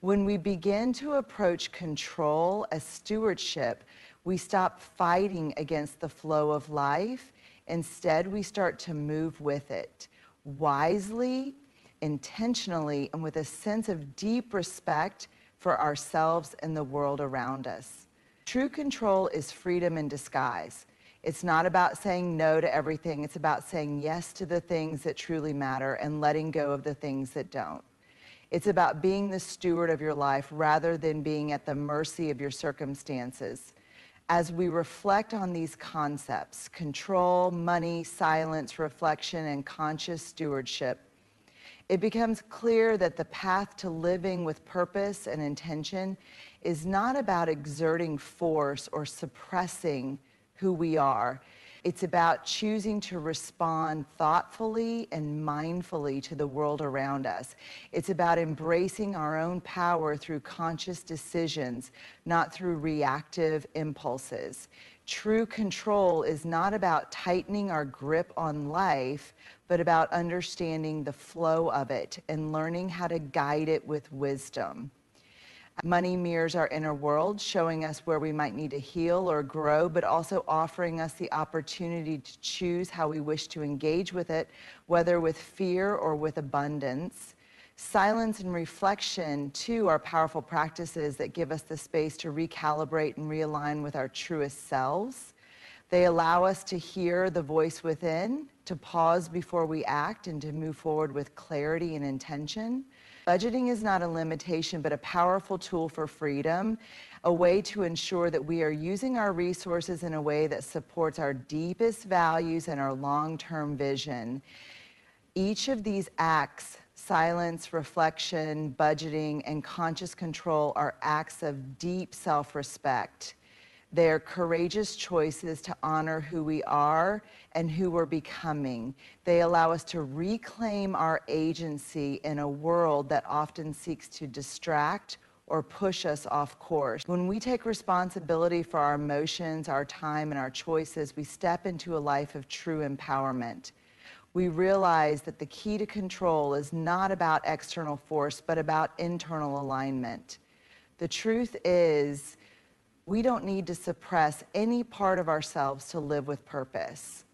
When we begin to approach control as stewardship, we stop fighting against the flow of life. Instead, we start to move with it wisely, intentionally, and with a sense of deep respect for ourselves and the world around us. True control is freedom in disguise. It's not about saying no to everything. It's about saying yes to the things that truly matter and letting go of the things that don't. It's about being the steward of your life rather than being at the mercy of your circumstances. As we reflect on these concepts, control, money, silence, reflection, and conscious stewardship, it becomes clear that the path to living with purpose and intention is not about exerting force or suppressing who we are. It's about choosing to respond thoughtfully and mindfully to the world around us. It's about embracing our own power through conscious decisions, not through reactive impulses. True control is not about tightening our grip on life, but about understanding the flow of it and learning how to guide it with wisdom. Money mirrors our inner world, showing us where we might need to heal or grow, but also offering us the opportunity to choose how we wish to engage with it, whether with fear or with abundance. Silence and reflection, too, are powerful practices that give us the space to recalibrate and realign with our truest selves. They allow us to hear the voice within, to pause before we act, and to move forward with clarity and intention. Budgeting is not a limitation, but a powerful tool for freedom, a way to ensure that we are using our resources in a way that supports our deepest values and our long-term vision. Each of these acts, silence, reflection, budgeting, and conscious control, are acts of deep self-respect. They are courageous choices to honor who we are and who we're becoming. They allow us to reclaim our agency in a world that often seeks to distract or push us off course. When we take responsibility for our emotions, our time, and our choices, we step into a life of true empowerment. We realize that the key to control is not about external force, but about internal alignment. The truth is, we don't need to suppress any part of ourselves to live with purpose.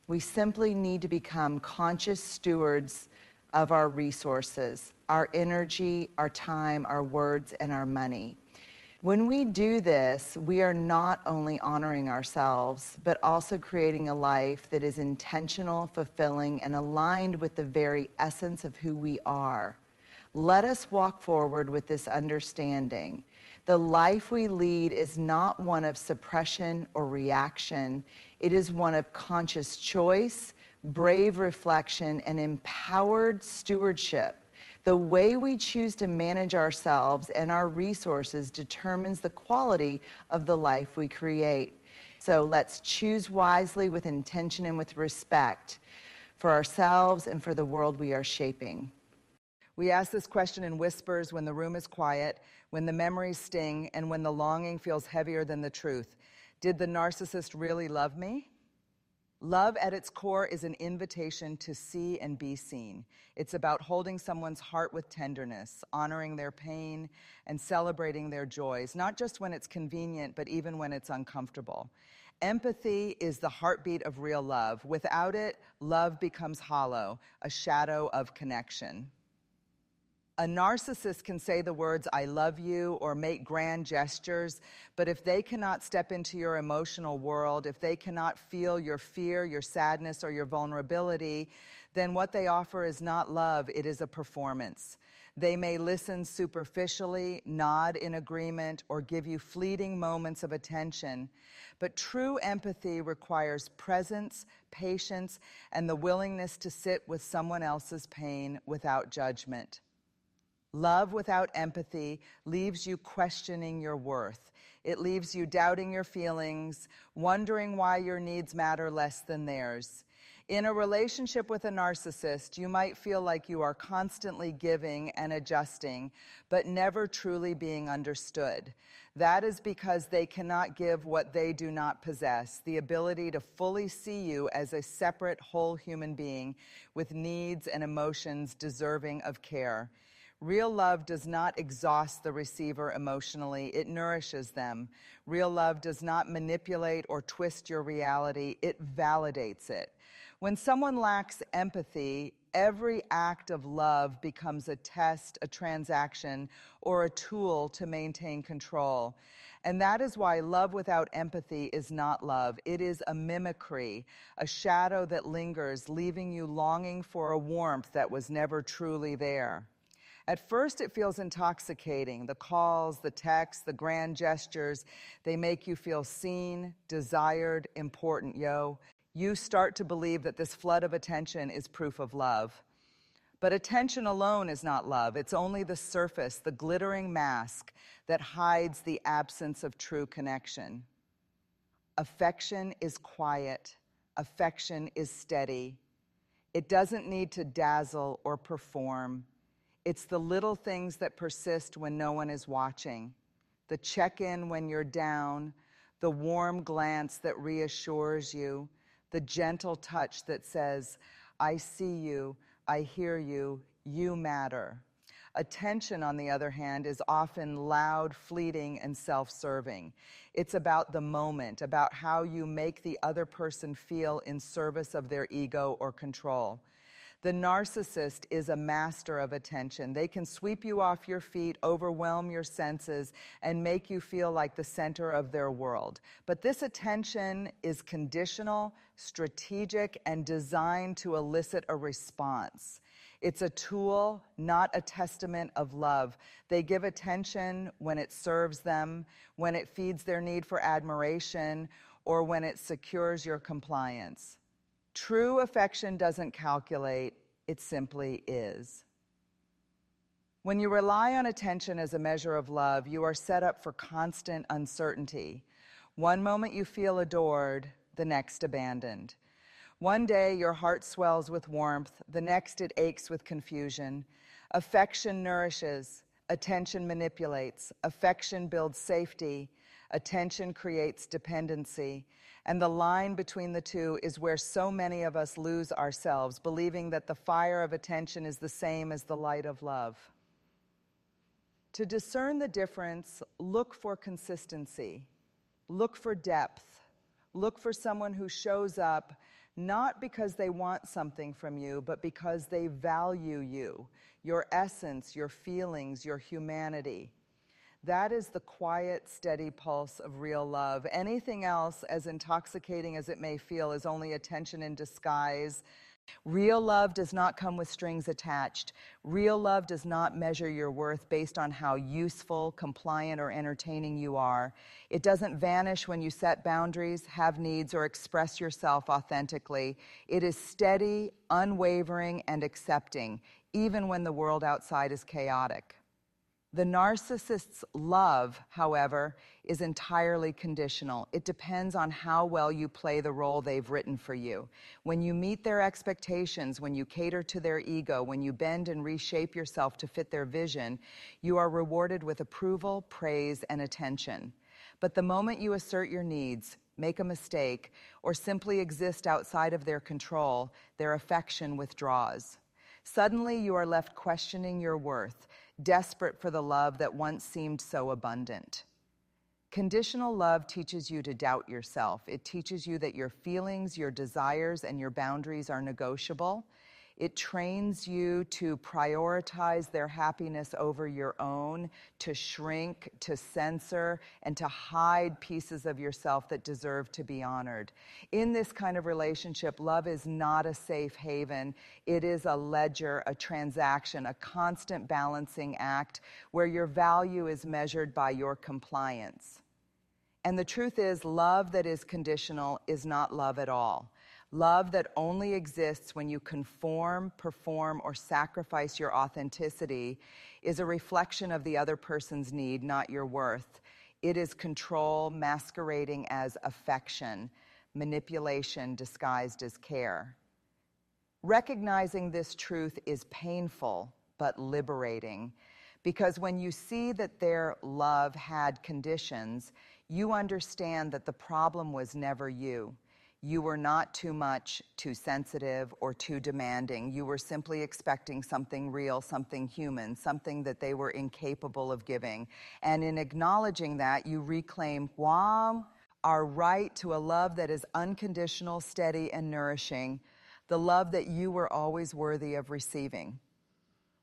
We simply need to become conscious stewards of our resources, our energy, our time, our words, and our money. When we do this, we are not only honoring ourselves, but also creating a life that is intentional, fulfilling, and aligned with the very essence of who we are. Let us walk forward with this understanding. The life we lead is not one of suppression or reaction. It is one of conscious choice, brave reflection, and empowered stewardship. The way we choose to manage ourselves and our resources determines the quality of the life we create. So let's choose wisely with intention and with respect for ourselves and for the world we are shaping. We ask this question in whispers when the room is quiet, when the memories sting, and when the longing feels heavier than the truth. Did the narcissist really love me? Love at its core is an invitation to see and be seen. It's about holding someone's heart with tenderness, honoring their pain, and celebrating their joys, not just when it's convenient, but even when it's uncomfortable. Empathy is the heartbeat of real love. Without it, love becomes hollow, a shadow of connection. A narcissist can say the words, "I love you," or make grand gestures, but if they cannot step into your emotional world, if they cannot feel your fear, your sadness, or your vulnerability, then what they offer is not love, it is a performance. They may listen superficially, nod in agreement, or give you fleeting moments of attention, but true empathy requires presence, patience, and the willingness to sit with someone else's pain without judgment. Love without empathy leaves you questioning your worth. It leaves you doubting your feelings, wondering why your needs matter less than theirs. In a relationship with a narcissist, you might feel like you are constantly giving and adjusting, but never truly being understood. That is because they cannot give what they do not possess, the ability to fully see you as a separate, whole human being with needs and emotions deserving of care. Real love does not exhaust the receiver emotionally, it nourishes them. Real love does not manipulate or twist your reality, it validates it. When someone lacks empathy, every act of love becomes a test, a transaction, or a tool to maintain control. And that is why love without empathy is not love. It is a mimicry, a shadow that lingers, leaving you longing for a warmth that was never truly there. At first, it feels intoxicating. The calls, the texts, the grand gestures, they make you feel seen, desired, important, yo. You start to believe that this flood of attention is proof of love. But attention alone is not love. It's only the surface, the glittering mask that hides the absence of true connection. Affection is quiet. Affection is steady. It doesn't need to dazzle or perform. It's the little things that persist when no one is watching. The check-in when you're down, the warm glance that reassures you, the gentle touch that says, I see you, I hear you, you matter. Attention, on the other hand, is often loud, fleeting, and self-serving. It's about the moment, about how you make the other person feel in service of their ego or control. The narcissist is a master of attention. They can sweep you off your feet, overwhelm your senses, and make you feel like the center of their world. But this attention is conditional, strategic, and designed to elicit a response. It's a tool, not a testament of love. They give attention when it serves them, when it feeds their need for admiration, or when it secures your compliance. True affection doesn't calculate, it simply is. When you rely on attention as a measure of love, you are set up for constant uncertainty. One moment you feel adored, the next abandoned. One day your heart swells with warmth, the next it aches with confusion. Affection nourishes, attention manipulates, affection builds safety, attention creates dependency. And the line between the two is where so many of us lose ourselves, believing that the fire of attention is the same as the light of love. To discern the difference, look for consistency. Look for depth. Look for someone who shows up not because they want something from you, but because they value you, your essence, your feelings, your humanity. That is the quiet, steady pulse of real love. Anything else, as intoxicating as it may feel, is only attention in disguise. Real love does not come with strings attached. Real love does not measure your worth based on how useful, compliant, or entertaining you are. It doesn't vanish when you set boundaries, have needs, or express yourself authentically. It is steady, unwavering, and accepting, even when the world outside is chaotic. The narcissist's love, however, is entirely conditional. It depends on how well you play the role they've written for you. When you meet their expectations, when you cater to their ego, when you bend and reshape yourself to fit their vision, you are rewarded with approval, praise, and attention. But the moment you assert your needs, make a mistake, or simply exist outside of their control, their affection withdraws. Suddenly, you are left questioning your worth, desperate for the love that once seemed so abundant. Conditional love teaches you to doubt yourself. It teaches you that your feelings, your desires, and your boundaries are negotiable. It trains you to prioritize their happiness over your own, to shrink, to censor, and to hide pieces of yourself that deserve to be honored. In this kind of relationship, love is not a safe haven. It is a ledger, a transaction, a constant balancing act where your value is measured by your compliance. And the truth is, love that is conditional is not love at all. Love that only exists when you conform, perform, or sacrifice your authenticity is a reflection of the other person's need, not your worth. It is control masquerading as affection, manipulation disguised as care. Recognizing this truth is painful but liberating, because when you see that their love had conditions, you understand that the problem was never you. You were not too much, too sensitive, or too demanding. You were simply expecting something real, something human, something that they were incapable of giving. And in acknowledging that, you reclaim, wow, our right to a love that is unconditional, steady, and nourishing, the love that you were always worthy of receiving.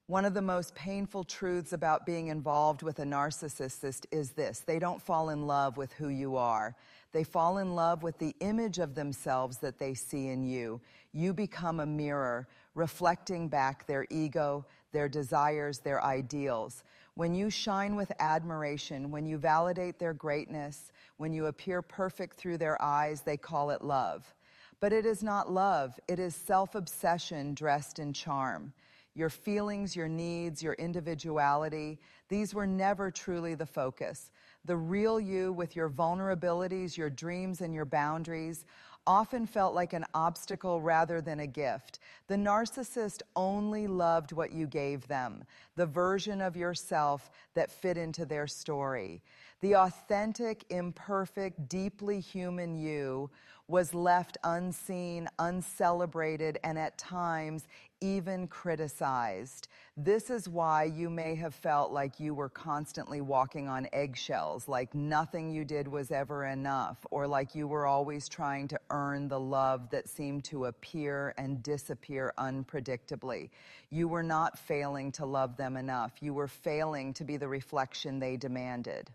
One of the most painful truths about being involved with a narcissist is this: they don't fall in love with who you are. They fall in love with the image of themselves that they see in you. You become a mirror, reflecting back their ego, their desires, their ideals. When you shine with admiration, when you validate their greatness, when you appear perfect through their eyes, they call it love. But it is not love. It is self-obsession dressed in charm. Your feelings, your needs, your individuality, these were never truly the focus. The real you, with your vulnerabilities, your dreams, and your boundaries, often felt like an obstacle rather than a gift. The narcissist only loved what you gave them, the version of yourself that fit into their story. The authentic, imperfect, deeply human you was left unseen, uncelebrated, and at times even criticized. This is why you may have felt like you were constantly walking on eggshells, like nothing you did was ever enough, or like you were always trying to earn the love that seemed to appear and disappear unpredictably. You were not failing to love them enough. You were failing to be the reflection they demanded.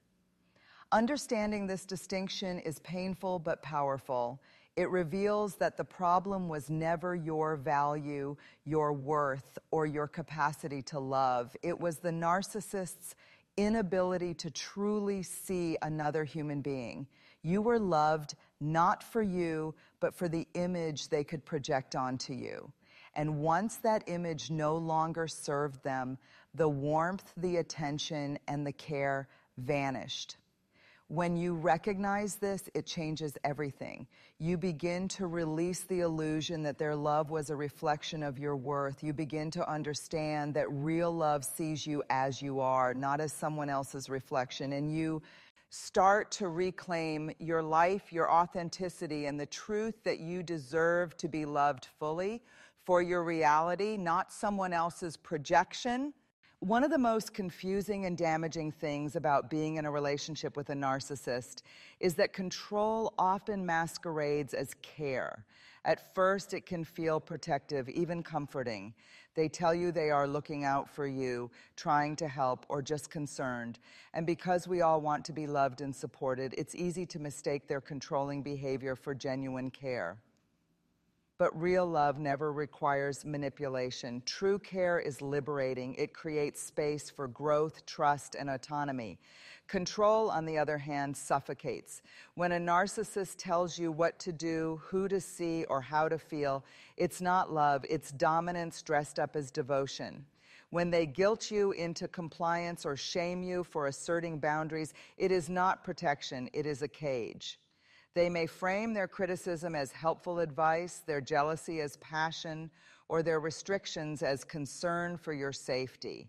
Understanding this distinction is painful but powerful. It reveals that the problem was never your value, your worth, or your capacity to love. It was the narcissist's inability to truly see another human being. You were loved not for you, but for the image they could project onto you. And once that image no longer served them, the warmth, the attention, and the care vanished. When you recognize this, it changes everything. You begin to release the illusion that their love was a reflection of your worth. You begin to understand that real love sees you as you are, not as someone else's reflection. And you start to reclaim your life, your authenticity, and the truth that you deserve to be loved fully for your reality, not someone else's projection. One of the most confusing and damaging things about being in a relationship with a narcissist is that control often masquerades as care. At first, it can feel protective, even comforting. They tell you they are looking out for you, trying to help, or just concerned. And because we all want to be loved and supported, it's easy to mistake their controlling behavior for genuine care. But real love never requires manipulation. True care is liberating. It creates space for growth, trust, and autonomy. Control, on the other hand, suffocates. When a narcissist tells you what to do, who to see, or how to feel, it's not love, it's dominance dressed up as devotion. When they guilt you into compliance or shame you for asserting boundaries, it is not protection, it is a cage. They may frame their criticism as helpful advice, their jealousy as passion, or their restrictions as concern for your safety.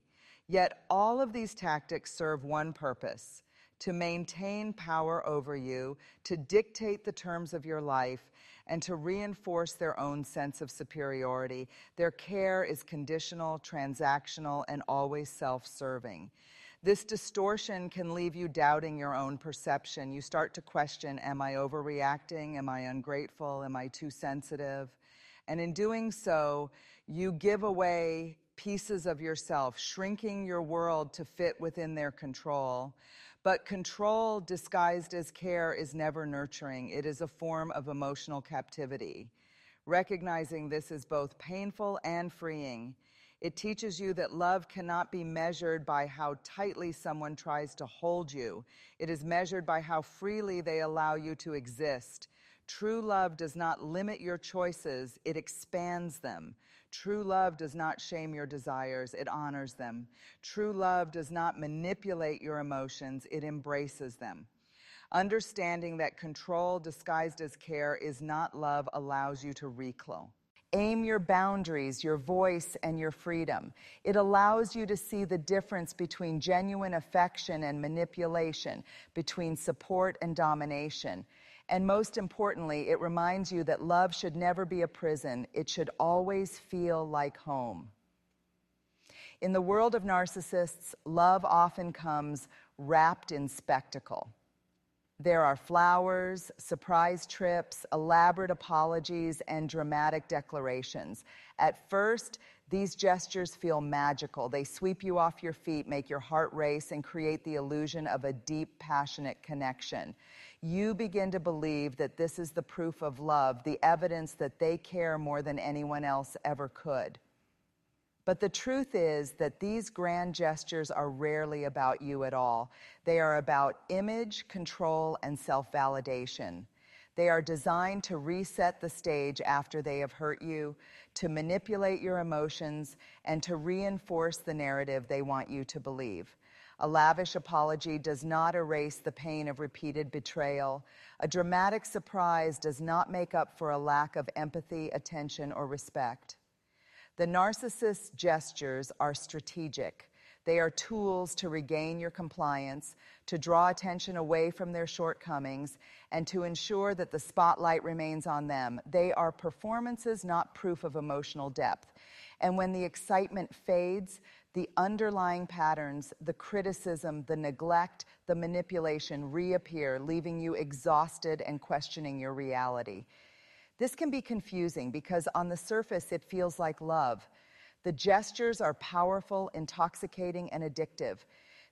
Yet all of these tactics serve one purpose: to maintain power over you, to dictate the terms of your life, and to reinforce their own sense of superiority. Their care is conditional, transactional, and always self-serving. This distortion can leave you doubting your own perception. You start to question, am I overreacting? Am I ungrateful? Am I too sensitive? And in doing so, you give away pieces of yourself, shrinking your world to fit within their control. But control disguised as care is never nurturing. It is a form of emotional captivity. Recognizing this is both painful and freeing. It teaches you that love cannot be measured by how tightly someone tries to hold you. It is measured by how freely they allow you to exist. True love does not limit your choices, it expands them. True love does not shame your desires, it honors them. True love does not manipulate your emotions, it embraces them. Understanding that control disguised as care is not love allows you to reclaim. Aim your boundaries, your voice, and your freedom. It allows you to see the difference between genuine affection and manipulation, between support and domination. And most importantly, it reminds you that love should never be a prison. It should always feel like home. In the world of narcissists, love often comes wrapped in spectacle. There are flowers, surprise trips, elaborate apologies, and dramatic declarations. At first, these gestures feel magical. They sweep you off your feet, make your heart race, and create the illusion of a deep, passionate connection. You begin to believe that this is the proof of love, the evidence that they care more than anyone else ever could. But the truth is that these grand gestures are rarely about you at all. They are about image, control, and self-validation. They are designed to reset the stage after they have hurt you, to manipulate your emotions, and to reinforce the narrative they want you to believe. A lavish apology does not erase the pain of repeated betrayal. A dramatic surprise does not make up for a lack of empathy, attention, or respect. The narcissist's gestures are strategic. They are tools to regain your compliance, to draw attention away from their shortcomings, and to ensure that the spotlight remains on them. They are performances, not proof of emotional depth. And when the excitement fades, the underlying patterns, the criticism, the neglect, the manipulation reappear, leaving you exhausted and questioning your reality. This can be confusing because on the surface it feels like love. The gestures are powerful, intoxicating, and addictive.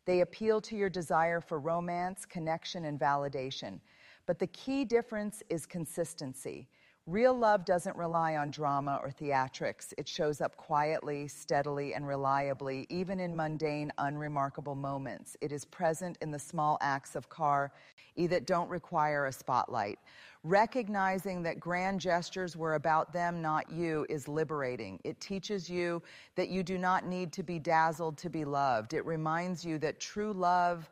They appeal to your desire for romance, connection, and validation. But the key difference is consistency. Real love doesn't rely on drama or theatrics. It shows up quietly, steadily, and reliably, even in mundane, unremarkable moments. It is present in the small acts of care that don't require a spotlight. Recognizing that grand gestures were about them, not you, is liberating. It teaches you that you do not need to be dazzled to be loved. It reminds you that true love,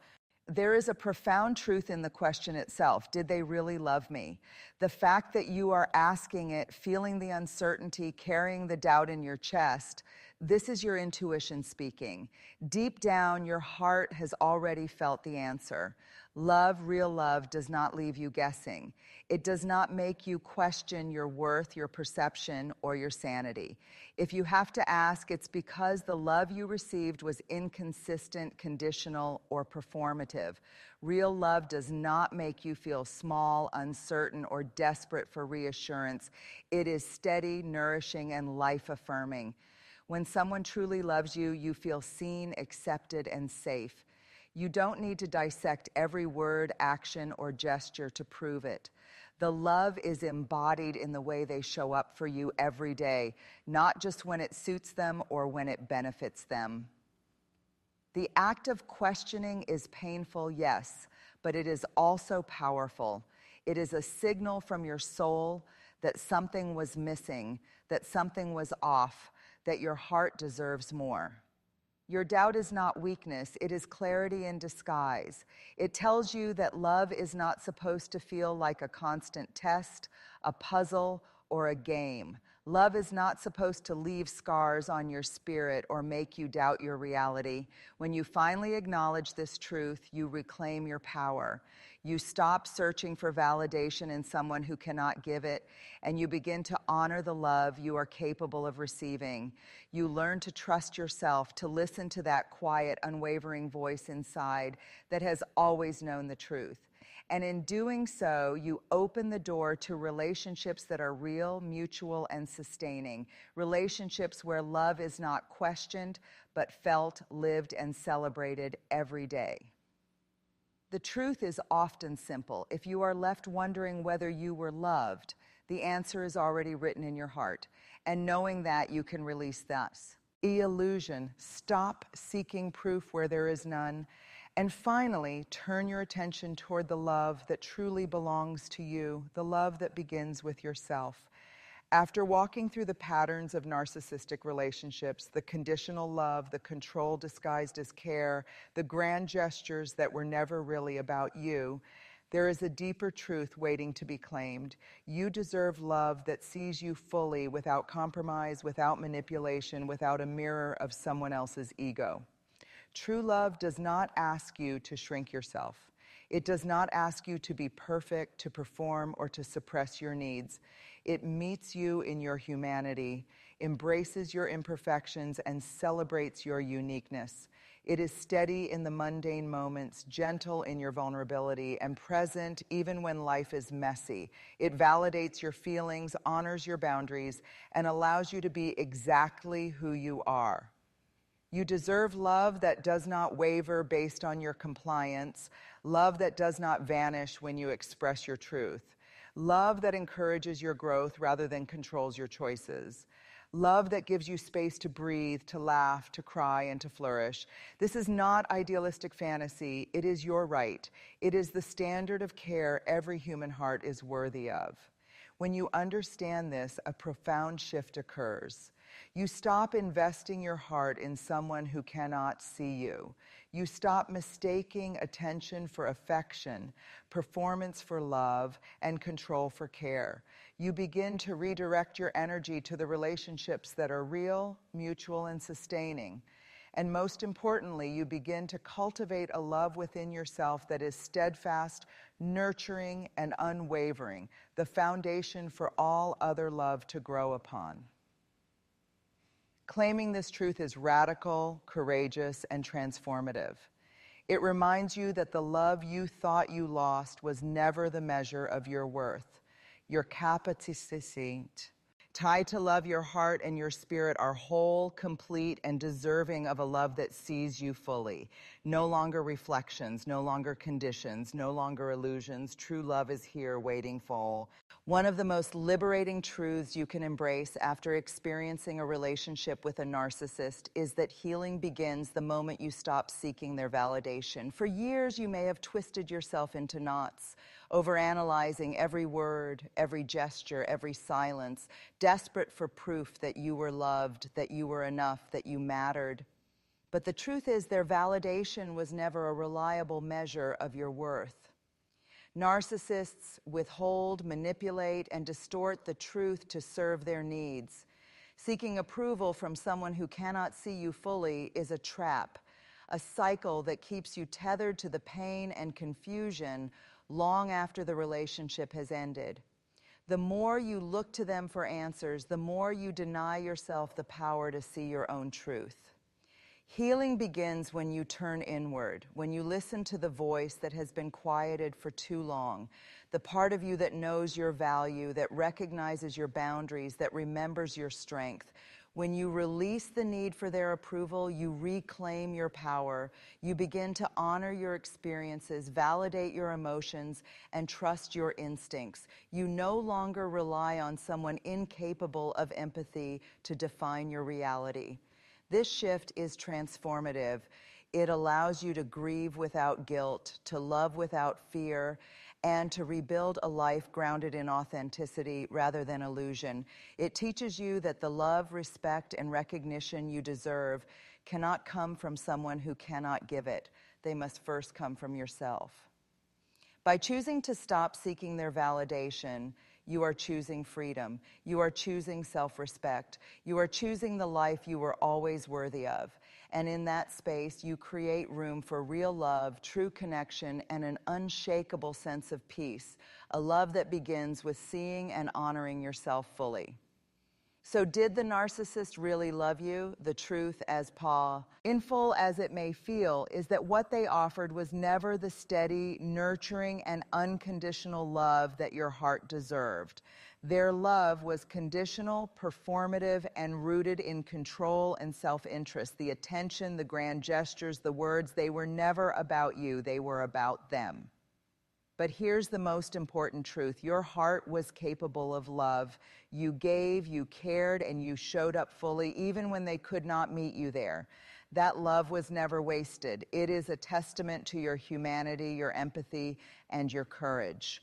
there is a profound truth in the question itself. Did they really love me? The fact that you are asking it, feeling the uncertainty, carrying the doubt in your chest, this is your intuition speaking. Deep down, your heart has already felt the answer. Love, real love, does not leave you guessing. It does not make you question your worth, your perception, or your sanity. If you have to ask, it's because the love you received was inconsistent, conditional, or performative. Real love does not make you feel small, uncertain, or desperate for reassurance. It is steady, nourishing, and life-affirming. When someone truly loves you, you feel seen, accepted, and safe. You don't need to dissect every word, action, or gesture to prove it. The love is embodied in the way they show up for you every day, not just when it suits them or when it benefits them. The act of questioning is painful, yes, but it is also powerful. It is a signal from your soul that something was missing, that something was off, that your heart deserves more. Your doubt is not weakness, it is clarity in disguise. It tells you that love is not supposed to feel like a constant test, a puzzle, or a game. Love is not supposed to leave scars on your spirit or make you doubt your reality. When you finally acknowledge this truth, you reclaim your power. You stop searching for validation in someone who cannot give it, and you begin to honor the love you are capable of receiving. You learn to trust yourself, to listen to that quiet, unwavering voice inside that has always known the truth. And in doing so, you open the door to relationships that are real, mutual, and sustaining. Relationships where love is not questioned, but felt, lived, and celebrated every day. The truth is often simple. If you are left wondering whether you were loved, the answer is already written in your heart. And knowing that, you can release this illusion. Stop seeking proof where there is none. And finally, turn your attention toward the love that truly belongs to you, the love that begins with yourself. After walking through the patterns of narcissistic relationships, the conditional love, the control disguised as care, the grand gestures that were never really about you, there is a deeper truth waiting to be claimed. You deserve love that sees you fully, without compromise, without manipulation, without a mirror of someone else's ego. True love does not ask you to shrink yourself. It does not ask you to be perfect, to perform, or to suppress your needs. It meets you in your humanity, embraces your imperfections, and celebrates your uniqueness. It is steady in the mundane moments, gentle in your vulnerability, and present even when life is messy. It validates your feelings, honors your boundaries, and allows you to be exactly who you are. You deserve love that does not waver based on your compliance, love that does not vanish when you express your truth, love that encourages your growth rather than controls your choices, love that gives you space to breathe, to laugh, to cry, and to flourish. This is not idealistic fantasy. It is your right. It is the standard of care every human heart is worthy of. When you understand this, a profound shift occurs. You stop investing your heart in someone who cannot see you. You stop mistaking attention for affection, performance for love, and control for care. You begin to redirect your energy to the relationships that are real, mutual, and sustaining. And most importantly, you begin to cultivate a love within yourself that is steadfast, nurturing, and unwavering, the foundation for all other love to grow upon. Claiming this truth is radical, courageous, and transformative. It reminds you that the love you thought you lost was never the measure of your worth. Your capacity tied to love, your heart and your spirit are whole, complete, and deserving of a love that sees you fully. No longer reflections, no longer conditions, no longer illusions. True love is here waiting full. One of the most liberating truths you can embrace after experiencing a relationship with a narcissist is that healing begins the moment you stop seeking their validation. For years, you may have twisted yourself into knots, overanalyzing every word, every gesture, every silence, desperate for proof that you were loved, that you were enough, that you mattered. But the truth is, their validation was never a reliable measure of your worth. Narcissists withhold, manipulate, and distort the truth to serve their needs. Seeking approval from someone who cannot see you fully is a trap, a cycle that keeps you tethered to the pain and confusion long after the relationship has ended. The more you look to them for answers, the more you deny yourself the power to see your own truth. Healing begins when you turn inward, when you listen to the voice that has been quieted for too long, the part of you that knows your value, that recognizes your boundaries, that remembers your strength. When you release the need for their approval, you reclaim your power. You begin to honor your experiences, validate your emotions, and trust your instincts. You no longer rely on someone incapable of empathy to define your reality. This shift is transformative. It allows you to grieve without guilt, to love without fear, and to rebuild a life grounded in authenticity rather than illusion. It teaches you that the love, respect, and recognition you deserve cannot come from someone who cannot give it. They must first come from yourself. By choosing to stop seeking their validation, you are choosing freedom. You are choosing self-respect. You are choosing the life you were always worthy of. And in that space, you create room for real love, true connection, and an unshakable sense of peace, a love that begins with seeing and honoring yourself fully. So did the narcissist really love you? The truth, as painful as it may feel, is that what they offered was never the steady, nurturing, and unconditional love that your heart deserved. Their love was conditional, performative, and rooted in control and self-interest. The attention, the grand gestures, the words, they were never about you. They were about them. But here's the most important truth. Your heart was capable of love. You gave, you cared, and you showed up fully, even when they could not meet you there. That love was never wasted. It is a testament to your humanity, your empathy, and your courage.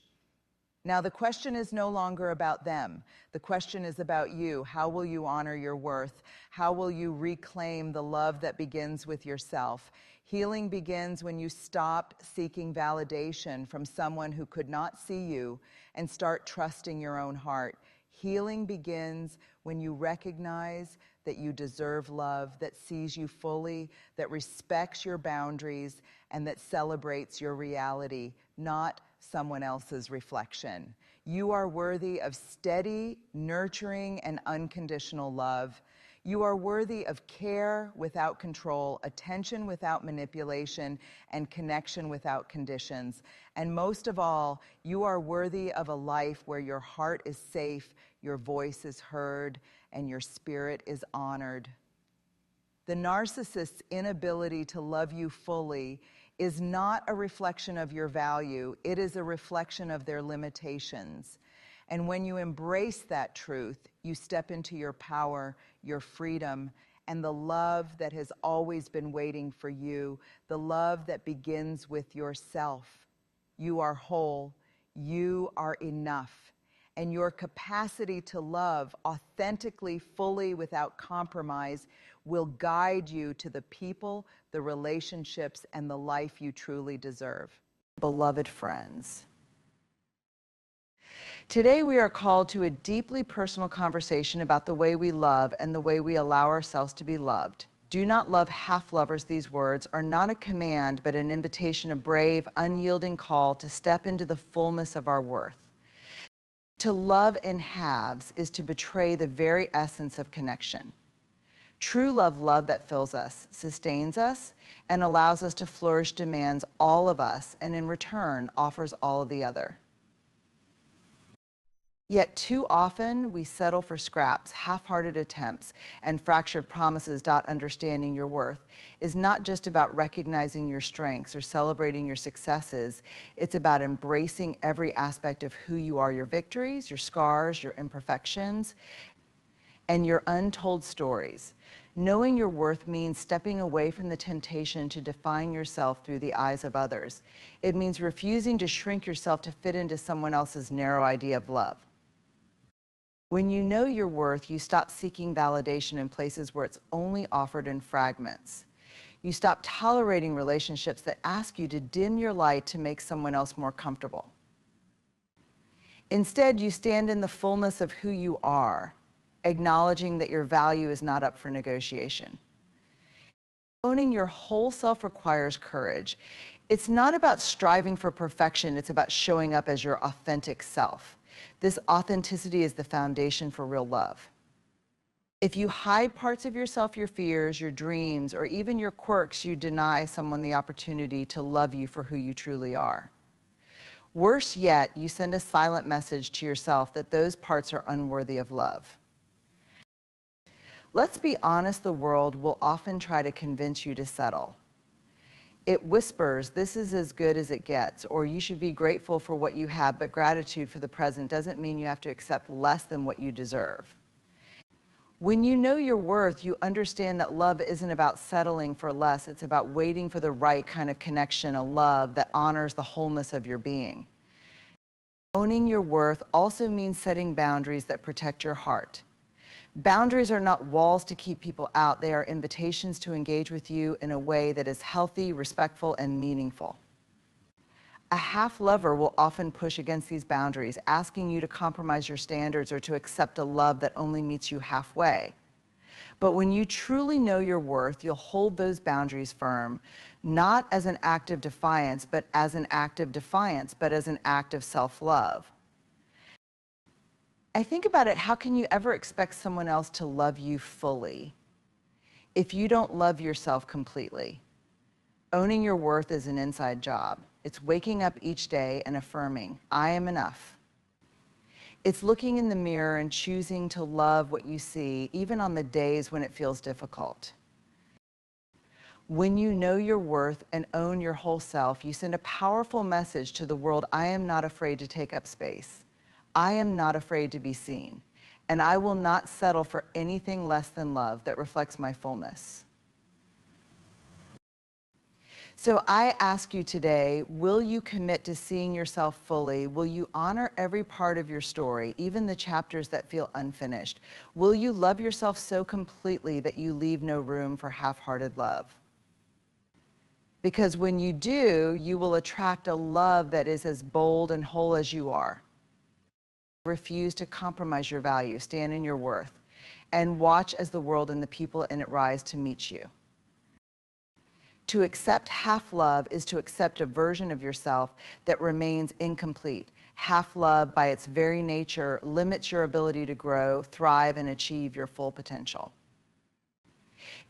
Now, the question is no longer about them. The question is about you. How will you honor your worth? How will you reclaim the love that begins with yourself? Healing begins when you stop seeking validation from someone who could not see you and start trusting your own heart. Healing begins when you recognize that you deserve love, that sees you fully, that respects your boundaries, and that celebrates your reality, not someone else's reflection. You are worthy of steady, nurturing, and unconditional love. You are worthy of care without control, attention without manipulation, and connection without conditions. And most of all, you are worthy of a life where your heart is safe, your voice is heard, and your spirit is honored. The narcissist's inability to love you fully is not a reflection of your value, it is a reflection of their limitations. And when you embrace that truth, you step into your power, your freedom, and the love that has always been waiting for you, the love that begins with yourself. You are whole, you are enough, and your capacity to love authentically, fully, without compromise will guide you to the people, the relationships, and the life you truly deserve. Beloved friends, today we are called to a deeply personal conversation about the way we love and the way we allow ourselves to be loved. Do not love half-lovers. These words are not a command, but an invitation, a brave, unyielding call to step into the fullness of our worth. To love in halves is to betray the very essence of connection. True love that fills us, sustains us, and allows us to flourish, demands all of us, and in return offers all of the other. Yet too often we settle for scraps, half-hearted attempts, and fractured promises. Understanding your worth is not just about recognizing your strengths or celebrating your successes. It's about embracing every aspect of who you are, your victories, your scars, your imperfections, and your untold stories. Knowing your worth means stepping away from the temptation to define yourself through the eyes of others. It means refusing to shrink yourself to fit into someone else's narrow idea of love. When you know your worth, you stop seeking validation in places where it's only offered in fragments. You stop tolerating relationships that ask you to dim your light to make someone else more comfortable. Instead, you stand in the fullness of who you are, acknowledging that your value is not up for negotiation. Owning your whole self requires courage. It's not about striving for perfection, it's about showing up as your authentic self. This authenticity is the foundation for real love. If you hide parts of yourself, your fears, your dreams, or even your quirks, you deny someone the opportunity to love you for who you truly are. Worse yet, you send a silent message to yourself that those parts are unworthy of love. Let's be honest, the world will often try to convince you to settle. It whispers, this is as good as it gets, or you should be grateful for what you have, but gratitude for the present doesn't mean you have to accept less than what you deserve. When you know your worth, you understand that love isn't about settling for less, it's about waiting for the right kind of connection, a love that honors the wholeness of your being. Owning your worth also means setting boundaries that protect your heart. Boundaries are not walls to keep people out. They are invitations to engage with you in a way that is healthy, respectful, and meaningful. A half-lover will often push against these boundaries, asking you to compromise your standards or to accept a love that only meets you halfway. But when you truly know your worth, you'll hold those boundaries firm, not as an act of defiance, but as an act of self-love. I think about it, how can you ever expect someone else to love you fully if you don't love yourself completely? Owning your worth is an inside job. It's waking up each day and affirming, I am enough. It's looking in the mirror and choosing to love what you see, even on the days when it feels difficult. When you know your worth and own your whole self, you send a powerful message to the world, I am not afraid to take up space. I am not afraid to be seen, and I will not settle for anything less than love that reflects my fullness. So I ask you today, will you commit to seeing yourself fully? Will you honor every part of your story, even the chapters that feel unfinished? Will you love yourself so completely that you leave no room for half-hearted love? Because when you do, you will attract a love that is as bold and whole as you are. Refuse to compromise your value, stand in your worth, and watch as the world and the people in it rise to meet you. To accept half love is to accept a version of yourself that remains incomplete. Half love, by its very nature, limits your ability to grow, thrive, and achieve your full potential.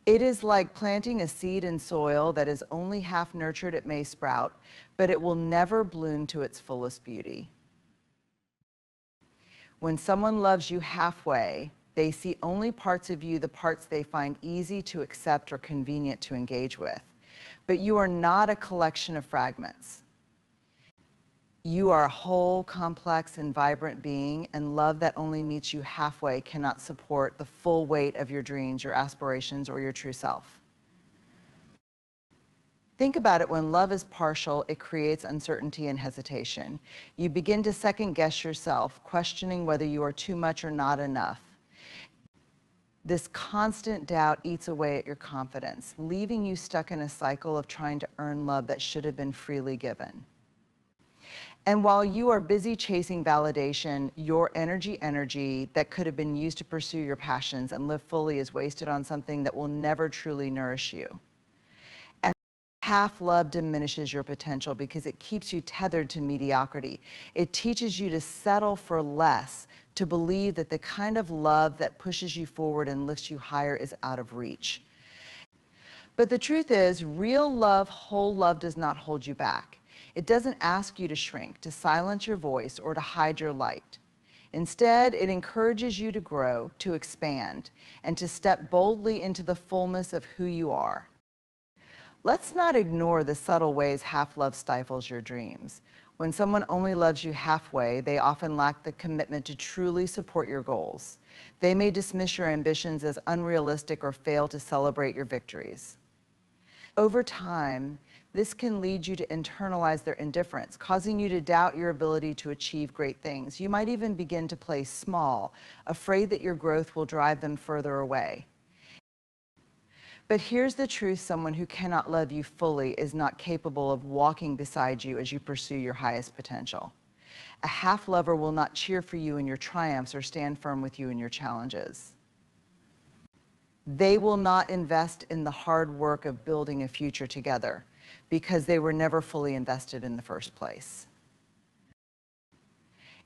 It is like planting a seed in soil that is only half nurtured. It may sprout, but it will never bloom to its fullest beauty. When someone loves you halfway, they see only parts of you, the parts they find easy to accept or convenient to engage with. But you are not a collection of fragments. You are a whole, complex, and vibrant being, and love that only meets you halfway cannot support the full weight of your dreams, your aspirations, or your true self. Think about it. When love is partial, it creates uncertainty and hesitation. You begin to second guess yourself, questioning whether you are too much or not enough. This constant doubt eats away at your confidence, leaving you stuck in a cycle of trying to earn love that should have been freely given. And while you are busy chasing validation, your energy that could have been used to pursue your passions and live fully is wasted on something that will never truly nourish you. Half love diminishes your potential because it keeps you tethered to mediocrity. It teaches you to settle for less, to believe that the kind of love that pushes you forward and lifts you higher is out of reach. But the truth is, real love, whole love, does not hold you back. It doesn't ask you to shrink, to silence your voice, or to hide your light. Instead, it encourages you to grow, to expand, and to step boldly into the fullness of who you are. Let's not ignore the subtle ways half-love stifles your dreams. When someone only loves you halfway, they often lack the commitment to truly support your goals. They may dismiss your ambitions as unrealistic or fail to celebrate your victories. Over time, this can lead you to internalize their indifference, causing you to doubt your ability to achieve great things. You might even begin to play small, afraid that your growth will drive them further away. But here's the truth: someone who cannot love you fully is not capable of walking beside you as you pursue your highest potential. A half-lover will not cheer for you in your triumphs or stand firm with you in your challenges. They will not invest in the hard work of building a future together because they were never fully invested in the first place.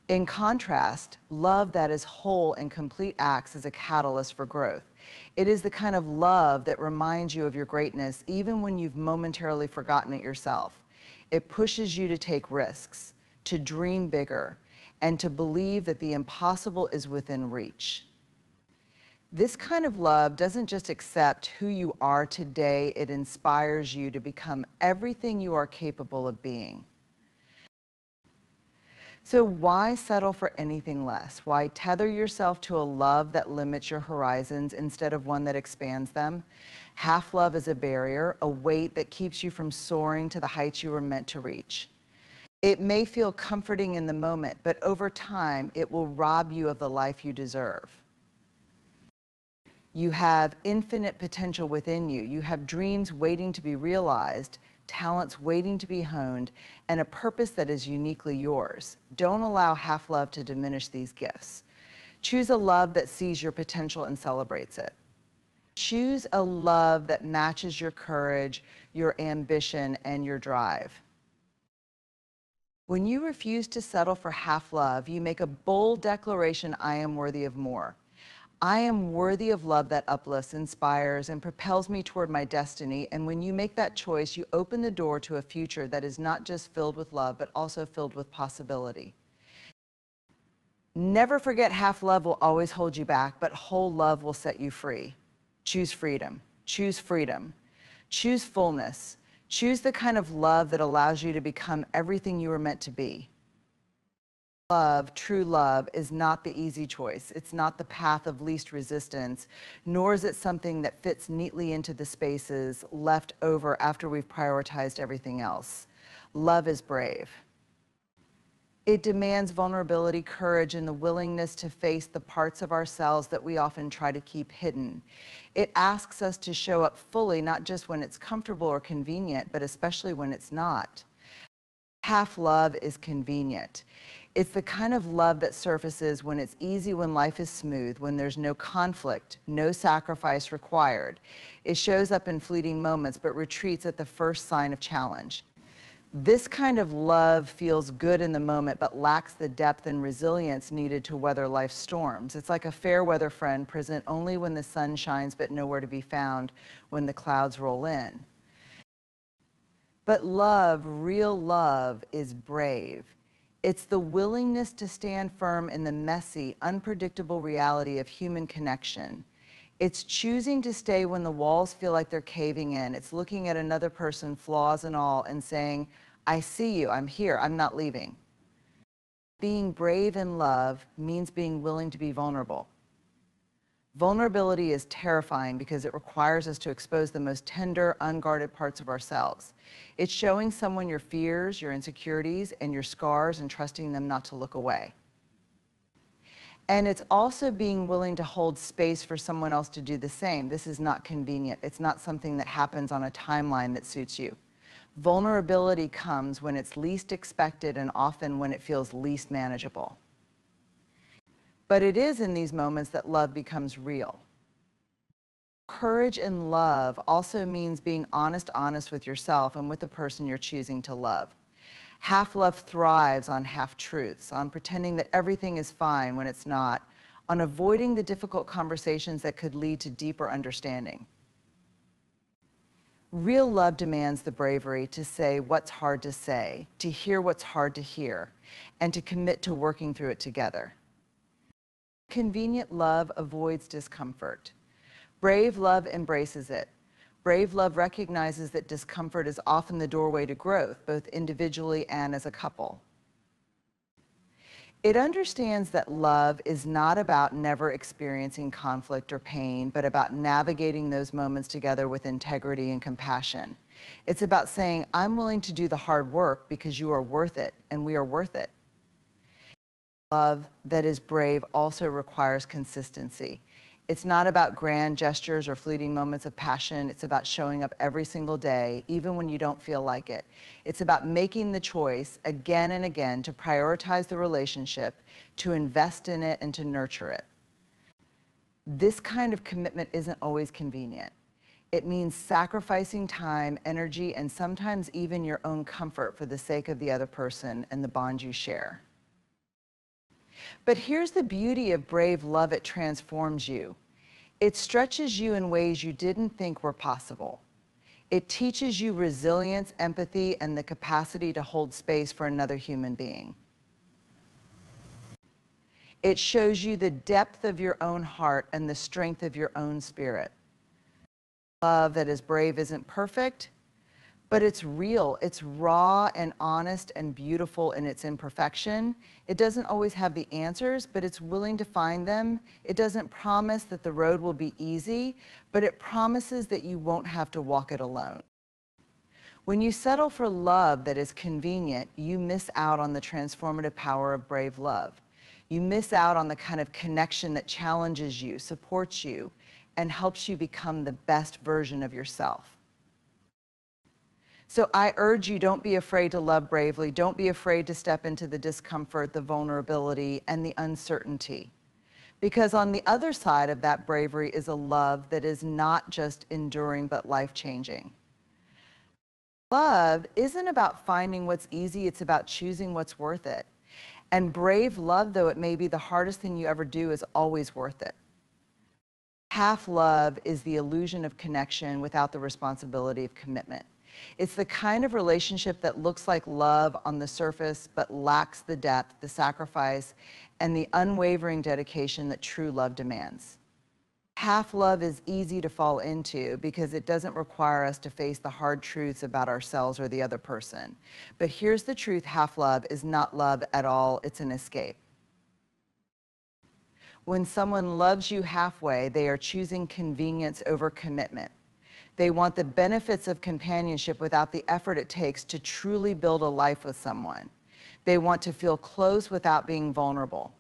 In contrast, love that is whole and complete acts as a catalyst for growth. It is the kind of love that reminds you of your greatness even when you've momentarily forgotten it yourself. It pushes you to take risks, to dream bigger, and to believe that the impossible is within reach. This kind of love doesn't just accept who you are today, it inspires you to become everything you are capable of being. So why settle for anything less? Why tether yourself to a love that limits your horizons instead of one that expands them? Half-love is a barrier, a weight that keeps you from soaring to the heights you were meant to reach. It may feel comforting in the moment, but over time, it will rob you of the life you deserve. You have infinite potential within you. You have dreams waiting to be realized, talents waiting to be honed, and a purpose that is uniquely yours. Don't allow half-love to diminish these gifts. Choose a love that sees your potential and celebrates it. Choose a love that matches your courage, your ambition, and your drive. When you refuse to settle for half-love, you make a bold declaration: I am worthy of more. I am worthy of love that uplifts, inspires, and propels me toward my destiny. And when you make that choice, you open the door to a future that is not just filled with love, but also filled with possibility. Never forget, half love will always hold you back, but whole love will set you free. Choose freedom. Choose freedom. Choose fullness. Choose the kind of love that allows you to become everything you were meant to be. Love, true love, is not the easy choice. It's not the path of least resistance, nor is it something that fits neatly into the spaces left over after we've prioritized everything else. Love is brave. It demands vulnerability, courage, and the willingness to face the parts of ourselves that we often try to keep hidden. It asks us to show up fully, not just when it's comfortable or convenient, but especially when it's not. Half love is convenient. It's the kind of love that surfaces when it's easy, when life is smooth, when there's no conflict, no sacrifice required. It shows up in fleeting moments, but retreats at the first sign of challenge. This kind of love feels good in the moment, but lacks the depth and resilience needed to weather life's storms. It's like a fair weather friend present only when the sun shines, but nowhere to be found when the clouds roll in. But love, real love, is brave. It's the willingness to stand firm in the messy, unpredictable reality of human connection. It's choosing to stay when the walls feel like they're caving in. It's looking at another person, flaws and all, and saying, I see you, I'm here, I'm not leaving. Being brave in love means being willing to be vulnerable. Vulnerability is terrifying because it requires us to expose the most tender, unguarded parts of ourselves. It's showing someone your fears, your insecurities, and your scars and trusting them not to look away. And it's also being willing to hold space for someone else to do the same. This is not convenient. It's not something that happens on a timeline that suits you. Vulnerability comes when it's least expected and often when it feels least manageable. But it is in these moments that love becomes real. Courage in love also means being honest with yourself and with the person you're choosing to love. Half-love thrives on half-truths, on pretending that everything is fine when it's not, on avoiding the difficult conversations that could lead to deeper understanding. Real love demands the bravery to say what's hard to say, to hear what's hard to hear, and to commit to working through it together. Convenient love avoids discomfort. Brave love embraces it. Brave love recognizes that discomfort is often the doorway to growth, both individually and as a couple. It understands that love is not about never experiencing conflict or pain, but about navigating those moments together with integrity and compassion. It's about saying, I'm willing to do the hard work because you are worth it, and we are worth it. Love that is brave also requires consistency. It's not about grand gestures or fleeting moments of passion. It's about showing up every single day, even when you don't feel like it. It's about making the choice again and again to prioritize the relationship, to invest in it, and to nurture it. This kind of commitment isn't always convenient. It means sacrificing time, energy, and sometimes even your own comfort for the sake of the other person and the bond you share. But here's the beauty of brave love: it transforms you. It stretches you in ways you didn't think were possible. It teaches you resilience, empathy, and the capacity to hold space for another human being. It shows you the depth of your own heart and the strength of your own spirit. Love that is brave isn't perfect, but it's real. It's raw and honest and beautiful in its imperfection. It doesn't always have the answers, but it's willing to find them. It doesn't promise that the road will be easy, but it promises that you won't have to walk it alone. When you settle for love that is convenient, you miss out on the transformative power of brave love. You miss out on the kind of connection that challenges you, supports you, and helps you become the best version of yourself. So I urge you, don't be afraid to love bravely. Don't be afraid to step into the discomfort, the vulnerability, and the uncertainty. Because on the other side of that bravery is a love that is not just enduring, but life-changing. Love isn't about finding what's easy, it's about choosing what's worth it. And brave love, though it may be the hardest thing you ever do, is always worth it. Half love is the illusion of connection without the responsibility of commitment. It's the kind of relationship that looks like love on the surface, but lacks the depth, the sacrifice, and the unwavering dedication that true love demands. Half love is easy to fall into because it doesn't require us to face the hard truths about ourselves or the other person. But here's the truth: half love is not love at all, it's an escape. When someone loves you halfway, they are choosing convenience over commitment. They want the benefits of companionship without the effort it takes to truly build a life with someone. They want to feel close without being vulnerable.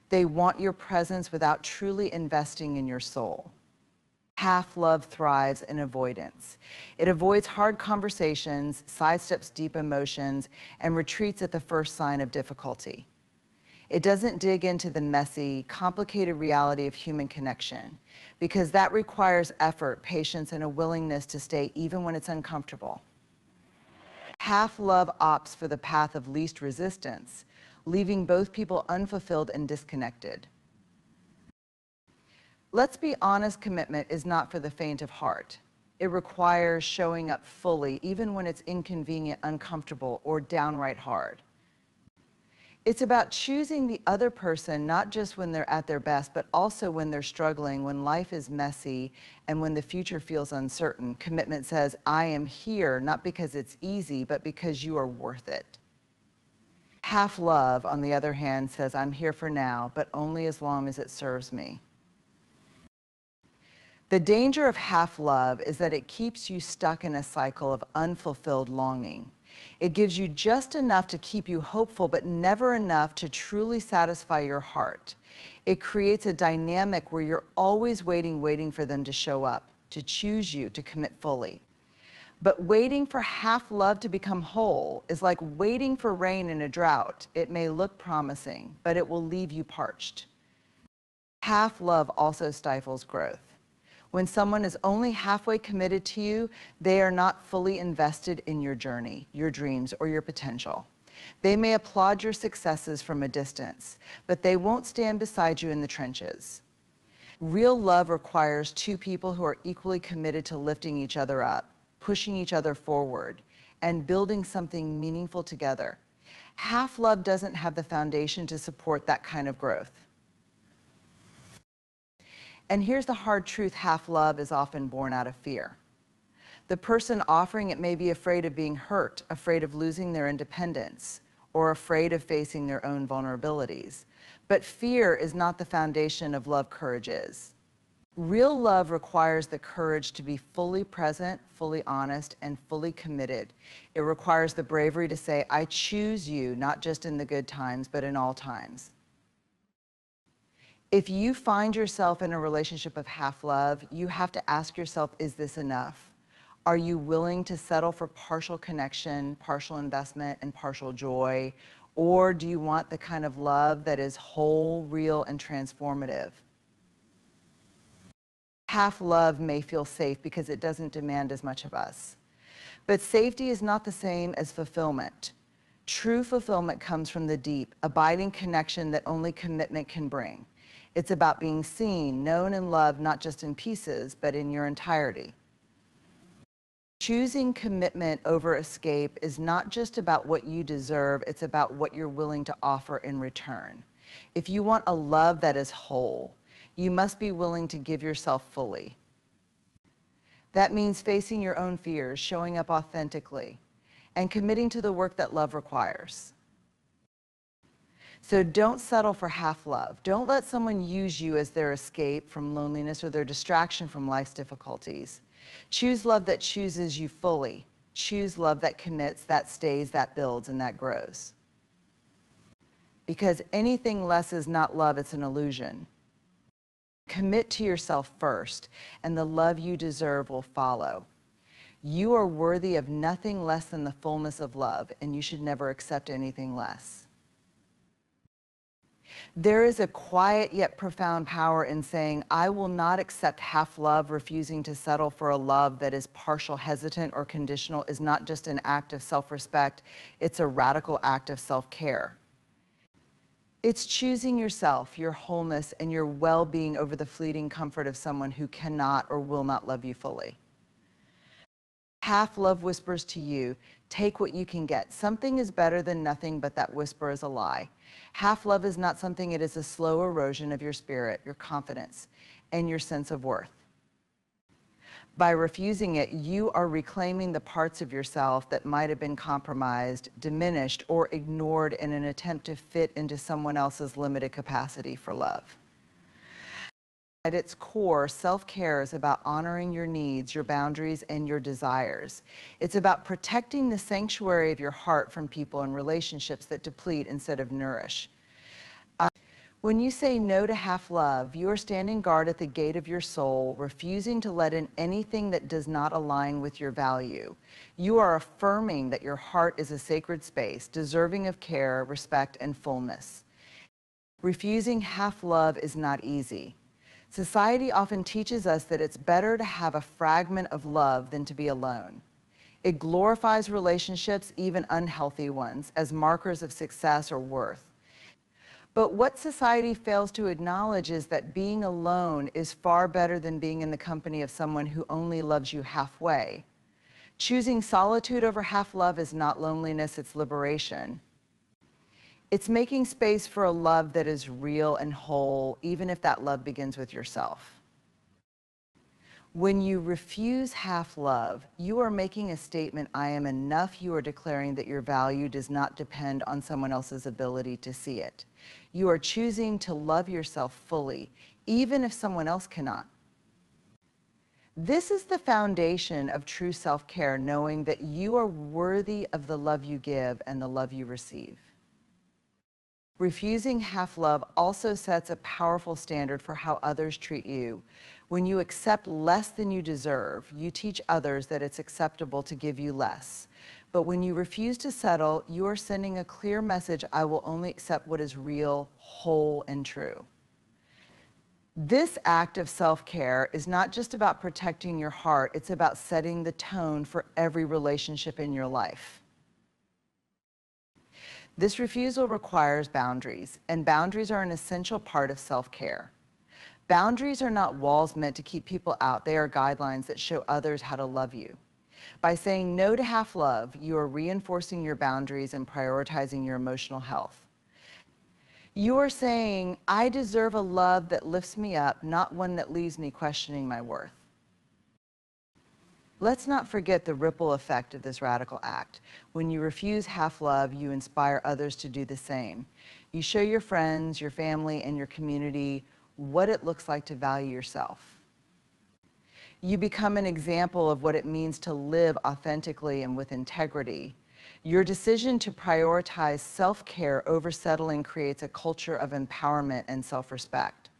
They want your presence without truly investing in your soul. Half love thrives in avoidance. It avoids hard conversations, sidesteps deep emotions, and retreats at the first sign of difficulty. It doesn't dig into the messy, complicated reality of human connection, because that requires effort, patience, and a willingness to stay even when it's uncomfortable. Half love opts for the path of least resistance, leaving both people unfulfilled and disconnected. Let's be honest, commitment is not for the faint of heart. It requires showing up fully, even when it's inconvenient, uncomfortable, or downright hard. It's about choosing the other person, not just when they're at their best, but also when they're struggling, when life is messy, and when the future feels uncertain. Commitment says, I am here, not because it's easy, but because you are worth it. Half love, on the other hand, says, I'm here for now, but only as long as it serves me. The danger of half love is that it keeps you stuck in a cycle of unfulfilled longing. It gives you just enough to keep you hopeful, but never enough to truly satisfy your heart. It creates a dynamic where you're always waiting for them to show up, to choose you, to commit fully. But waiting for half love to become whole is like waiting for rain in a drought. It may look promising, but it will leave you parched. Half love also stifles growth. When someone is only halfway committed to you, they are not fully invested in your journey, your dreams, or your potential. They may applaud your successes from a distance, but they won't stand beside you in the trenches. Real love requires two people who are equally committed to lifting each other up, pushing each other forward, and building something meaningful together. Half love doesn't have the foundation to support that kind of growth. And here's the hard truth, half love is often born out of fear. The person offering it may be afraid of being hurt, afraid of losing their independence, or afraid of facing their own vulnerabilities. But fear is not the foundation of love. Courage is. Real love requires the courage to be fully present, fully honest, and fully committed. It requires the bravery to say, I choose you, not just in the good times, but in all times. If you find yourself in a relationship of half love, you have to ask yourself, is this enough? Are you willing to settle for partial connection, partial investment, and partial joy? Or do you want the kind of love that is whole, real, and transformative? Half love may feel safe because it doesn't demand as much of us. But safety is not the same as fulfillment. True fulfillment comes from the deep, abiding connection that only commitment can bring. It's about being seen, known, and loved, not just in pieces, but in your entirety. Choosing commitment over escape is not just about what you deserve, it's about what you're willing to offer in return. If you want a love that is whole, you must be willing to give yourself fully. That means facing your own fears, showing up authentically, and committing to the work that love requires. So don't settle for half love. Don't let someone use you as their escape from loneliness or their distraction from life's difficulties. Choose love that chooses you fully. Choose love that commits, that stays, that builds, and that grows. Because anything less is not love, it's an illusion. Commit to yourself first, and the love you deserve will follow. You are worthy of nothing less than the fullness of love, and you should never accept anything less. There is a quiet yet profound power in saying, I will not accept half love. Refusing to settle for a love that is partial, hesitant, or conditional is not just an act of self-respect, it's a radical act of self-care. It's choosing yourself, your wholeness, and your well-being over the fleeting comfort of someone who cannot or will not love you fully. Half love whispers to you, take what you can get. Something is better than nothing, but that whisper is a lie. Half love is not something, it is a slow erosion of your spirit, your confidence, and your sense of worth. By refusing it, you are reclaiming the parts of yourself that might have been compromised, diminished, or ignored in an attempt to fit into someone else's limited capacity for love. At its core, self-care is about honoring your needs, your boundaries, and your desires. It's about protecting the sanctuary of your heart from people and relationships that deplete instead of nourish. When you say no to half-love, you are standing guard at the gate of your soul, refusing to let in anything that does not align with your value. You are affirming that your heart is a sacred space, deserving of care, respect, and fullness. Refusing half-love is not easy. Society often teaches us that it's better to have a fragment of love than to be alone. It glorifies relationships, even unhealthy ones, as markers of success or worth. But what society fails to acknowledge is that being alone is far better than being in the company of someone who only loves you halfway. Choosing solitude over half-love is not loneliness, it's liberation. It's making space for a love that is real and whole, even if that love begins with yourself. When you refuse half-love, you are making a statement, I am enough. You are declaring that your value does not depend on someone else's ability to see it. You are choosing to love yourself fully, even if someone else cannot. This is the foundation of true self-care, knowing that you are worthy of the love you give and the love you receive. Refusing half-love also sets a powerful standard for how others treat you. When you accept less than you deserve, you teach others that it's acceptable to give you less. But when you refuse to settle, you are sending a clear message, I will only accept what is real, whole, and true. This act of self-care is not just about protecting your heart, it's about setting the tone for every relationship in your life. This refusal requires boundaries, and boundaries are an essential part of self-care. Boundaries are not walls meant to keep people out. They are guidelines that show others how to love you. By saying no to half-love, you are reinforcing your boundaries and prioritizing your emotional health. You are saying, I deserve a love that lifts me up, not one that leaves me questioning my worth. Let's not forget the ripple effect of this radical act. When you refuse half-love, you inspire others to do the same. You show your friends, your family, and your community what it looks like to value yourself. You become an example of what it means to live authentically and with integrity. Your decision to prioritize self-care over settling creates a culture of empowerment and self-respect.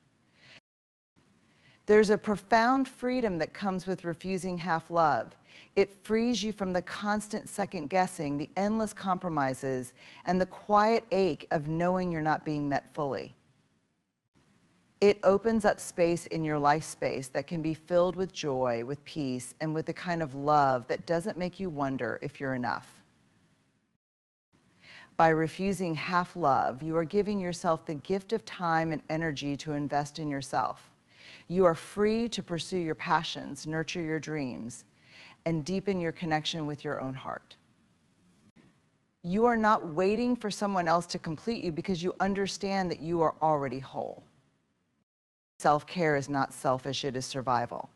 There's a profound freedom that comes with refusing half-love. It frees you from the constant second-guessing, the endless compromises, and the quiet ache of knowing you're not being met fully. It opens up space in your life space that can be filled with joy, with peace, and with the kind of love that doesn't make you wonder if you're enough. By refusing half-love, you are giving yourself the gift of time and energy to invest in yourself. You are free to pursue your passions, nurture your dreams, and deepen your connection with your own heart. You are not waiting for someone else to complete you because you understand that you are already whole. Self-care is not selfish, it is survival.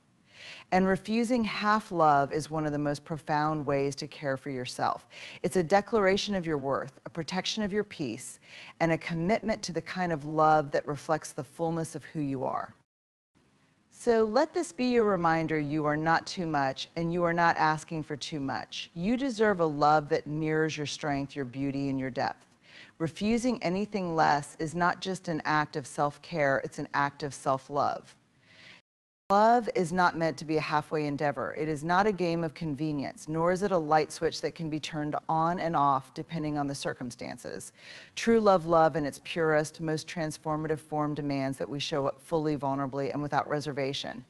And refusing half-love is one of the most profound ways to care for yourself. It's a declaration of your worth, a protection of your peace, and a commitment to the kind of love that reflects the fullness of who you are. So let this be your reminder, you are not too much and you are not asking for too much. You deserve a love that mirrors your strength, your beauty, and your depth. Refusing anything less is not just an act of self-care, it's an act of self-love. Love is not meant to be a halfway endeavor. It is not a game of convenience, nor is it a light switch that can be turned on and off depending on the circumstances. True love in its purest, most transformative form demands that we show up fully, vulnerably, and without reservation.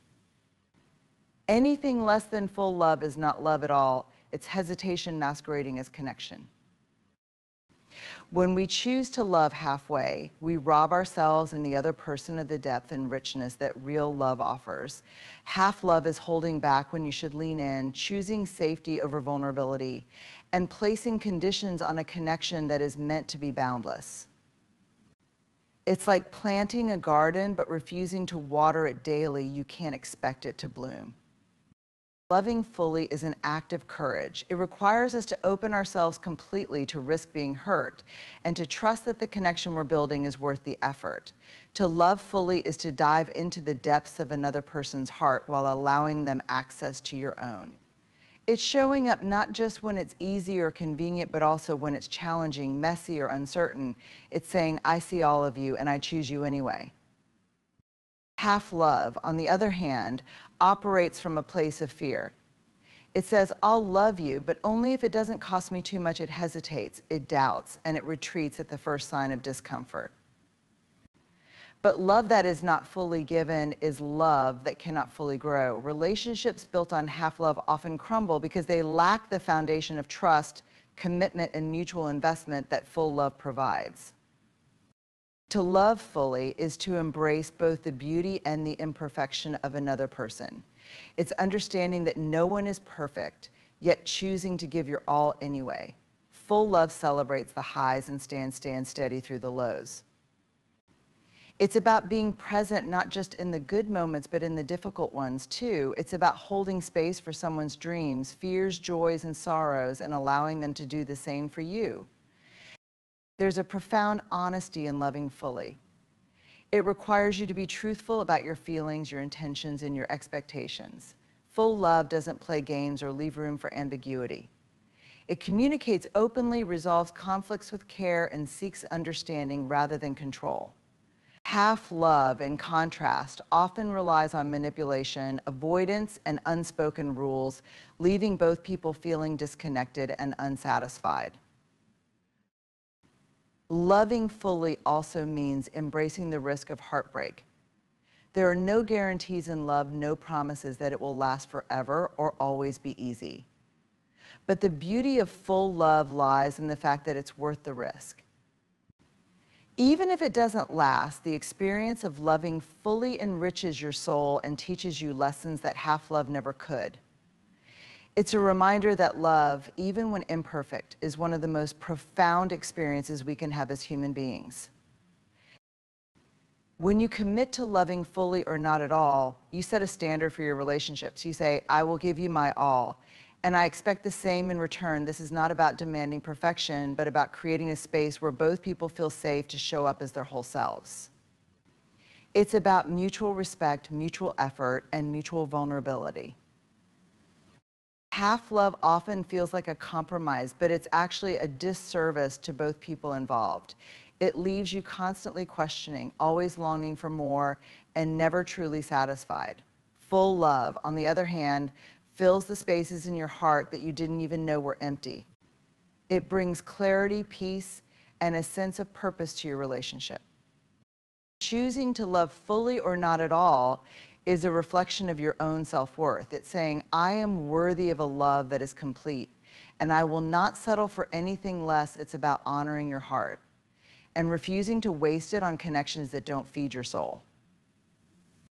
Anything less than full love is not love at all. It's hesitation masquerading as connection. When we choose to love halfway, we rob ourselves and the other person of the depth and richness that real love offers. Half love is holding back when you should lean in, choosing safety over vulnerability, and placing conditions on a connection that is meant to be boundless. It's like planting a garden but refusing to water it daily. You can't expect it to bloom. Loving fully is an act of courage. It requires us to open ourselves completely to risk being hurt and to trust that the connection we're building is worth the effort. To love fully is to dive into the depths of another person's heart while allowing them access to your own. It's showing up not just when it's easy or convenient, but also when it's challenging, messy, or uncertain. It's saying, I see all of you and I choose you anyway. Half love, on the other hand, operates from a place of fear. It says, I'll love you, but only if it doesn't cost me too much. It hesitates, it doubts, and it retreats at the first sign of discomfort. But love that is not fully given is love that cannot fully grow. Relationships built on half love often crumble because they lack the foundation of trust, commitment, and mutual investment that full love provides. To love fully is to embrace both the beauty and the imperfection of another person. It's understanding that no one is perfect, yet choosing to give your all anyway. Full love celebrates the highs and stands steady through the lows. It's about being present not just in the good moments, but in the difficult ones too. It's about holding space for someone's dreams, fears, joys, and sorrows, and allowing them to do the same for you. There's a profound honesty in loving fully. It requires you to be truthful about your feelings, your intentions, and your expectations. Full love doesn't play games or leave room for ambiguity. It communicates openly, resolves conflicts with care, and seeks understanding rather than control. Half love, in contrast, often relies on manipulation, avoidance, and unspoken rules, leaving both people feeling disconnected and unsatisfied. Loving fully also means embracing the risk of heartbreak. There are no guarantees in love, no promises that it will last forever or always be easy. But the beauty of full love lies in the fact that it's worth the risk. Even if it doesn't last, the experience of loving fully enriches your soul and teaches you lessons that half love never could. It's a reminder that love, even when imperfect, is one of the most profound experiences we can have as human beings. When you commit to loving fully or not at all, you set a standard for your relationships. You say, I will give you my all, and I expect the same in return. This is not about demanding perfection, but about creating a space where both people feel safe to show up as their whole selves. It's about mutual respect, mutual effort, and mutual vulnerability. Half love often feels like a compromise, but it's actually a disservice to both people involved. It leaves you constantly questioning, always longing for more, and never truly satisfied. Full love, on the other hand, fills the spaces in your heart that you didn't even know were empty. It brings clarity, peace, and a sense of purpose to your relationship. Choosing to love fully or not at all is a reflection of your own self-worth. It's saying, I am worthy of a love that is complete, and I will not settle for anything less. It's about honoring your heart and refusing to waste it on connections that don't feed your soul.